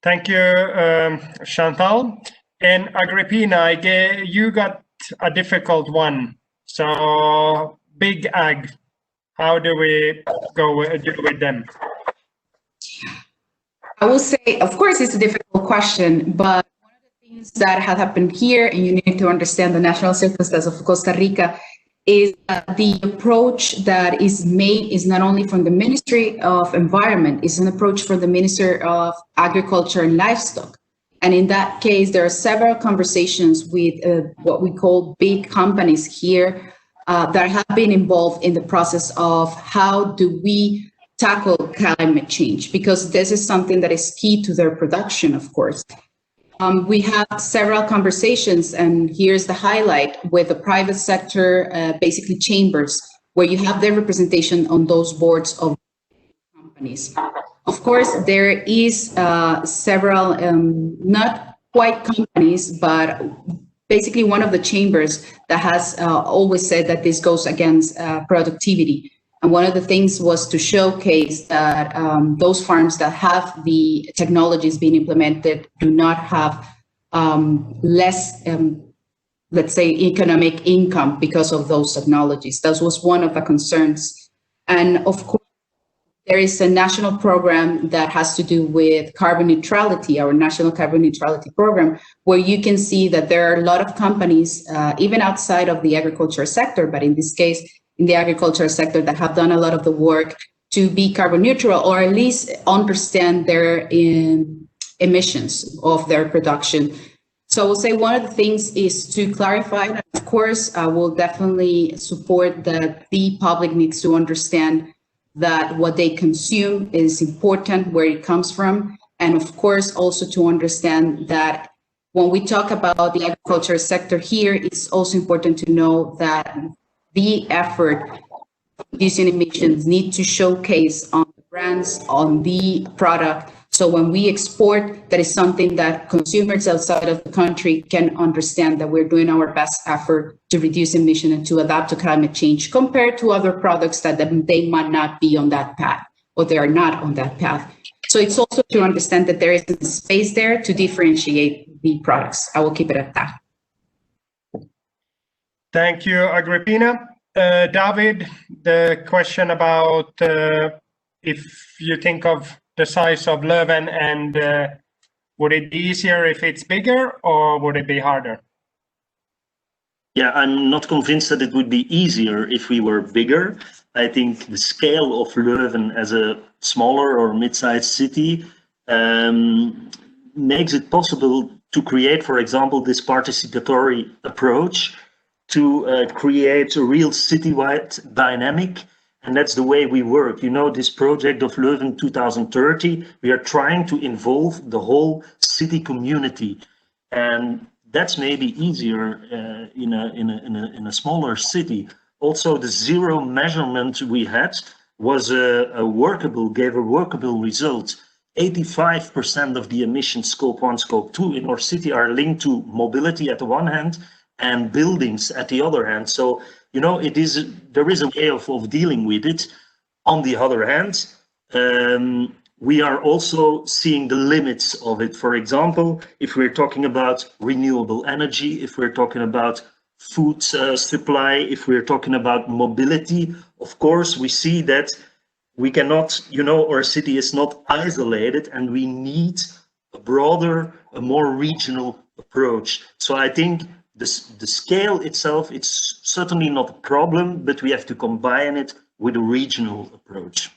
Speaker 1: Thank you, Chantal. And Agrippina, you got a difficult one. So Big Ag, how do we deal with them?
Speaker 6: I will say, of course, it's a difficult question, but one of the things that have happened here, and you need to understand the national circumstances of Costa Rica, is the approach that is made is not only from the Ministry of Environment, it's an approach from the Minister of Agriculture and Livestock. And in that case, there are several conversations with what we call big companies here that have been involved in the process of how do we tackle climate change, because this is something that is key to their production, of course. We have several conversations, and here's the highlight with the private sector, basically chambers, where you have their representation on those boards of companies. Of course, there is several, not quite companies, but basically one of the chambers that has always said that this goes against productivity. And one of the things was to showcase that those farms that have the technologies being implemented do not have less, let's say, economic income because of those technologies. That was one of the concerns. And of course, there is a national program that has to do with carbon neutrality, our national carbon neutrality program, where you can see that there are a lot of companies, even outside of the agriculture sector, but in this case, in the agriculture sector, that have done a lot of the work to be carbon neutral, or at least understand their emissions of their production. So I will say one of the things is to clarify that, of course, I will definitely support that the public needs to understand that what they consume is important, where it comes from. And of course, also to understand that when we talk about the agriculture sector here, it's also important to know that the effort reducing emissions need to showcase on the brands, on the product. So when we export, that is something that consumers outside of the country can understand that we're doing our best effort to reduce emission and to adapt to climate change compared to other products that they might not be on that path, or they are not on that path. So it's also to understand that there is a space there to differentiate the products. I will keep it at that.
Speaker 1: Thank you, Agrippina. David, the question about if you think of the size of Leuven, and would it be easier if it's bigger, or would it be harder?
Speaker 8: Yeah, I'm not convinced that it would be easier if we were bigger. I think the scale of Leuven as a smaller or mid-sized city makes it possible to create, for example, this participatory approach to create a real citywide dynamic. And that's the way we work. You know, this project of Leuven 2030, we are trying to involve the whole city community. And that's maybe easier in a smaller city. Also, the zero measurement we had was gave a workable result. 85% of the emissions, scope 1, scope 2 in our city are linked to mobility at the one hand and buildings at the other hand. So, you know, there is a way of dealing with it. On the other hand, we are also seeing the limits of it. For example, if we're talking about renewable energy, if we're talking about food supply, if we're talking about mobility, of course, we see that we cannot, you know, our city is not isolated, and we need a broader, a more regional approach. So I think the scale itself, it's certainly not a problem, but we have to combine it with a regional approach.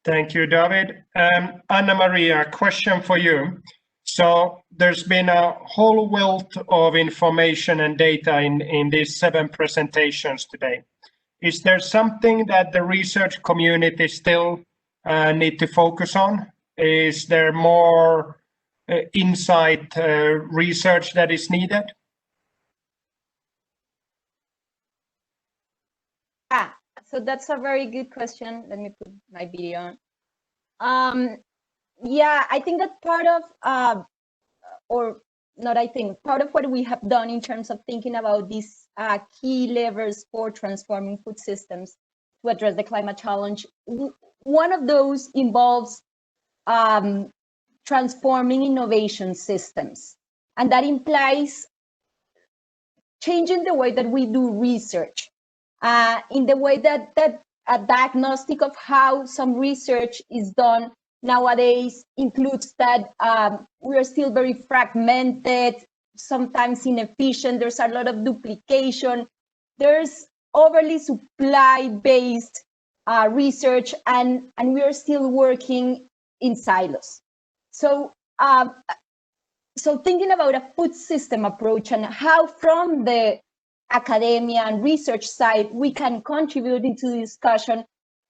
Speaker 1: Thank you, David. Anna Maria, a question for you. So there's been a whole wealth of information and data in these 7 presentations today. Is there something that the research community still need to focus on? Is there more insight research that is needed?
Speaker 2: So that's a very good question. Let me put my video on. Yeah, I think that part of, part of what we have done in terms of thinking about these key levers for transforming food systems to address the climate challenge, one of those involves transforming innovation systems. And that implies changing the way that we do research, in the way that a diagnostic of how some research is done nowadays includes that we are still very fragmented, sometimes inefficient, there's a lot of duplication, there's overly supply-based research, and we are still working in silos. So, so thinking about a food system approach and how from the academia and research side, we can contribute into the discussion.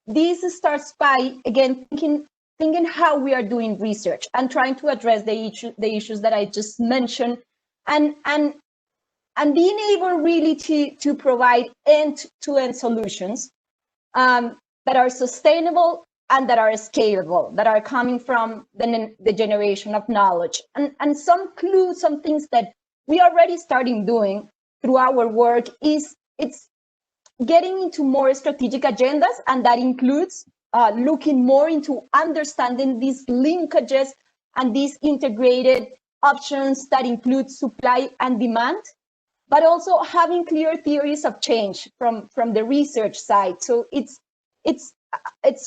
Speaker 2: This starts by, again, thinking how we are doing research and trying to address the issues that I just mentioned, and being able really to provide end-to-end solutions that are sustainable and that are scalable, that are coming from the generation of knowledge. And some clues, some things that we already starting doing through our work it's getting into more strategic agendas, and that includes looking more into understanding these linkages and these integrated options that include supply and demand, but also having clear theories of change from the research side. So it's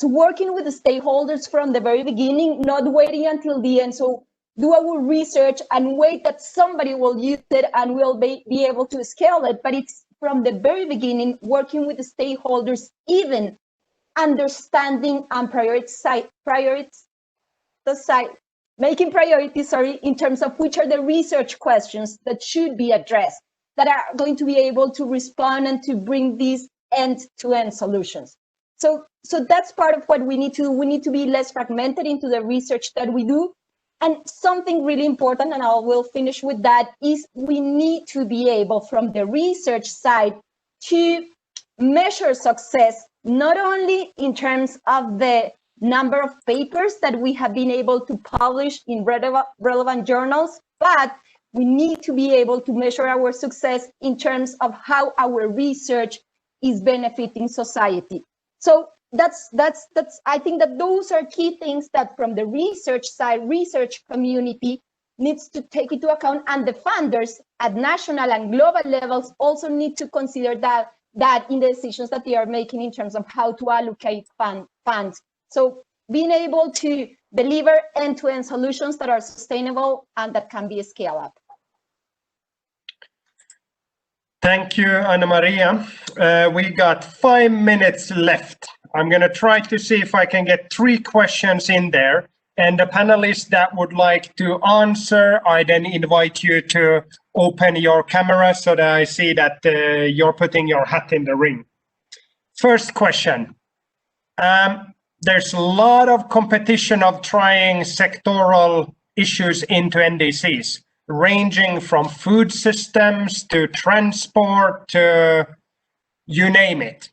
Speaker 2: working with the stakeholders from the very beginning, not waiting until the end. So do our research and wait that somebody will use it and we'll be able to scale it. But it's from the very beginning, working with the stakeholders, even understanding and making priorities, in terms of which are the research questions that should be addressed, that are going to be able to respond and to bring these end-to-end solutions. So that's part of what we need to do. We need to be less fragmented into the research that we do. And something really important, and I will finish with that, is we need to be able, from the research side, to measure success, not only in terms of the number of papers that we have been able to publish in relevant journals, but we need to be able to measure our success in terms of how our research is benefiting society. So that's I think that those are key things that from the research side, research community needs to take into account, and the funders at national and global levels also need to consider that in the decisions that they are making in terms of how to allocate funds. So being able to deliver end-to-end solutions that are sustainable and that can be scaled up.
Speaker 1: Thank you, Anna Maria. We got 5 minutes left. I'm going to try to see if I can get 3 questions in there. And the panelists that would like to answer, I then invite you to open your camera so that I see that you're putting your hat in the ring. First question. There's a lot of competition of trying sectoral issues into NDCs, ranging from food systems to transport to you name it.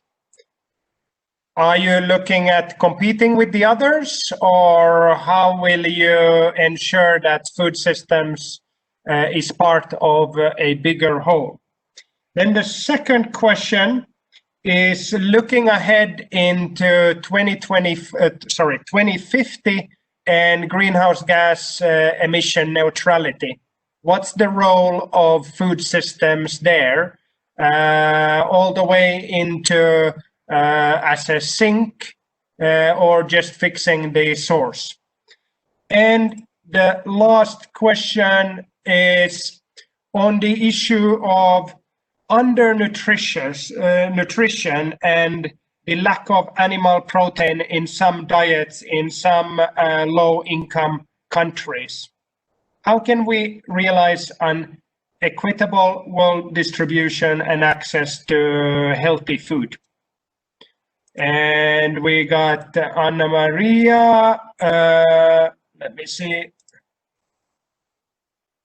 Speaker 1: Are you looking at competing with the others, or how will you ensure that food systems is part of a bigger whole? Then the second question is looking ahead into 2050 and greenhouse gas emission neutrality. What's the role of food systems there, all the way into as a sink or just fixing the source? And the last question is on the issue of nutrition and the lack of animal protein in some diets in some low-income countries. How can we realize an equitable world distribution and access to healthy food? And we got Anna Maria, let me see.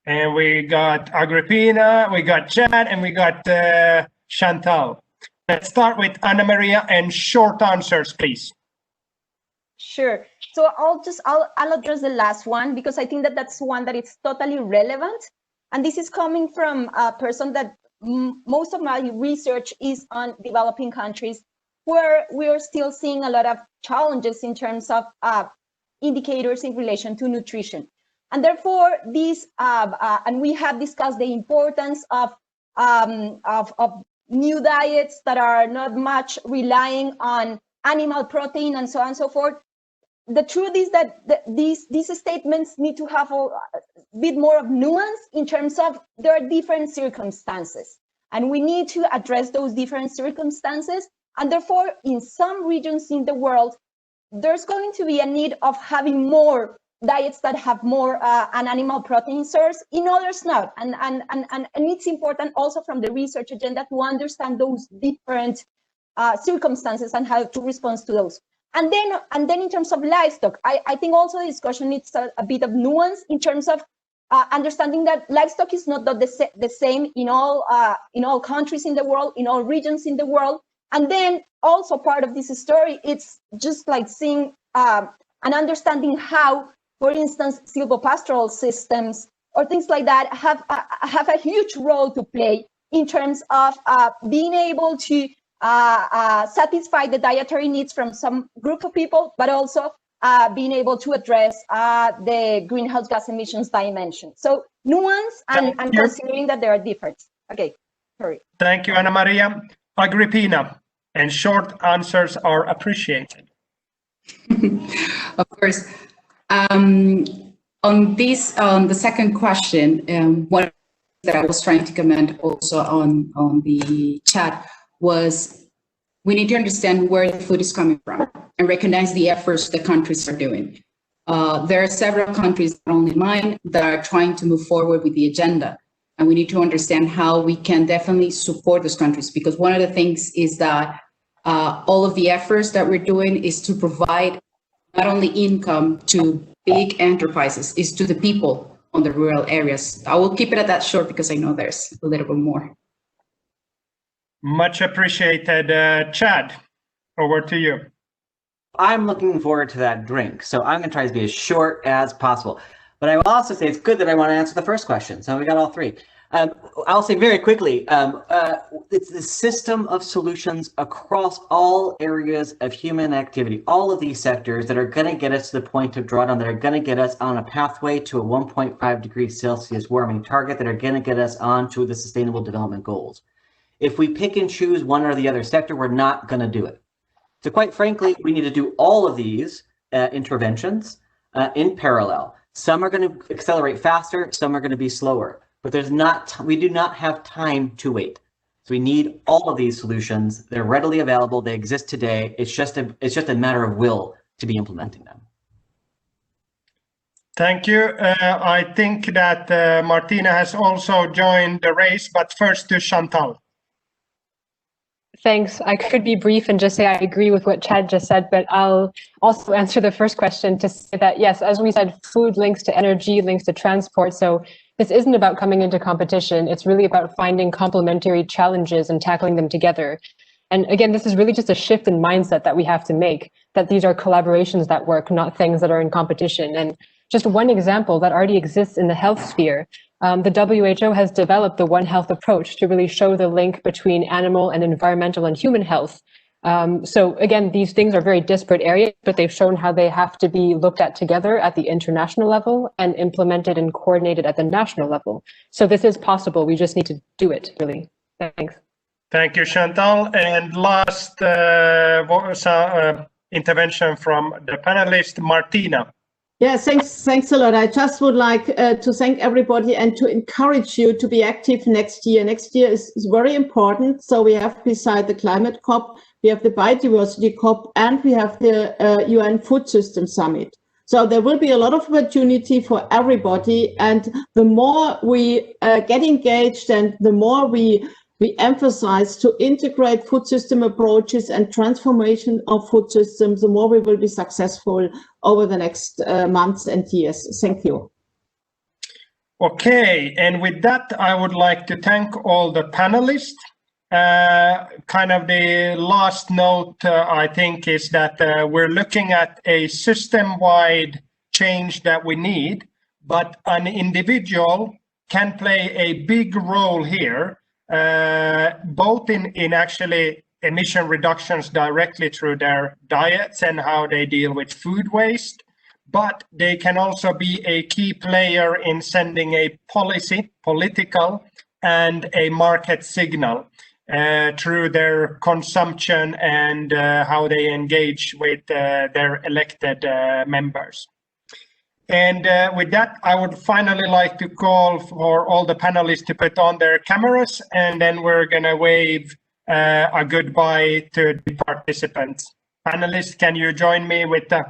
Speaker 1: And we got Agrippina, we got Chad, and we got Chantal. Let's start with Anna Maria and short answers, please.
Speaker 2: Sure. So I'll address the last one, because I think that that's one that is totally relevant. And this is coming from a person that most of my research is on developing countries, where we are still seeing a lot of challenges in terms of indicators in relation to nutrition. And therefore, these and we have discussed the importance of new diets that are not much relying on animal protein and so on and so forth. The truth is that these statements need to have a bit more of nuance in terms of there are different circumstances, and we need to address those different circumstances. And therefore, in some regions in the world, there's going to be a need of having more diets that have more an animal protein source, in others not. And it's important also from the research agenda to understand those different circumstances and how to respond to those. And then in terms of livestock, I think also the discussion needs a bit of nuance in terms of understanding that livestock is not the same in all countries in the world, in all regions in the world. And then also part of this story, it's just like seeing and understanding how, for instance, silvopastoral systems or things like that have a huge role to play in terms of being able to satisfy the dietary needs from some group of people, but also being able to address the greenhouse gas emissions dimension. So nuance and considering that there are differences. Okay, sorry.
Speaker 1: Thank you, Ana Maria. Agrippina, and short answers are appreciated.
Speaker 6: Of course. On the second question, what that I was trying to comment also on the chat was we need to understand where the food is coming from and recognize the efforts the countries are doing. There are several countries, not only mine, that are trying to move forward with the agenda. And we need to understand how we can definitely support those countries, because one of the things is that all of the efforts that we're doing is to provide not only income to big enterprises, is to the people on the rural areas. I will keep it at that short because I know there's a little bit more.
Speaker 1: Much appreciated. Chad, over to you.
Speaker 3: I'm looking forward to that drink, so I'm going to try to be as short as possible. But I will also say it's good that I want to answer the first question, so we got all three. I'll say very quickly, it's the system of solutions across all areas of human activity, all of these sectors that are going to get us to the point of drawdown, that are going to get us on a pathway to a 1.5 degrees Celsius warming target, that are going to get us onto the Sustainable Development Goals. If we pick and choose one or the other sector, we're not going to do it. So quite frankly, we need to do all of these interventions in parallel. Some are going to accelerate faster, some are going to be slower, but we do not have time to wait. So we need all of these solutions. They're readily available. They exist today. It's just a matter of will to be implementing them.
Speaker 1: Thank you. I think that Martina has also joined the race, but first to Chantal.
Speaker 5: Thanks. I could be brief and just say I agree with what Chad just said, but I'll also answer the first question to say that, yes, as we said, food links to energy, links to transport. So this isn't about coming into competition. It's really about finding complementary challenges and tackling them together. And again, this is really just a shift in mindset that we have to make, that these are collaborations that work, not things that are in competition. And just one example that already exists in the health sphere. The WHO has developed the One Health approach to really show the link between animal and environmental and human health. So again, these things are very disparate areas, but they've shown how they have to be looked at together at the international level and implemented and coordinated at the national level. So this is possible. We just need to do it, really. Thanks.
Speaker 1: Thank you, Chantal. And last intervention from the panelist, Martina.
Speaker 4: Yeah, thanks a lot. I just would like to thank everybody and to encourage you to be active next year. Next year is very important. So we have, beside the climate COP, we have the biodiversity COP, and we have the UN Food System Summit. So there will be a lot of opportunity for everybody. And the more we get engaged and the more we emphasize to integrate food system approaches and transformation of food systems, the more we will be successful over the next months and years. Thank you.
Speaker 1: Okay, and with that, I would like to thank all the panelists. Kind of the last note, I think, is that we're looking at a system-wide change that we need, but an individual can play a big role here. Both in actually emission reductions directly through their diets and how they deal with food waste, but they can also be a key player in sending a political and a market signal through their consumption and how they engage with their elected members. And with that, I would finally like to call for all the panelists to put on their cameras, and then we're going to wave a goodbye to the participants. Panelists, can you join me with the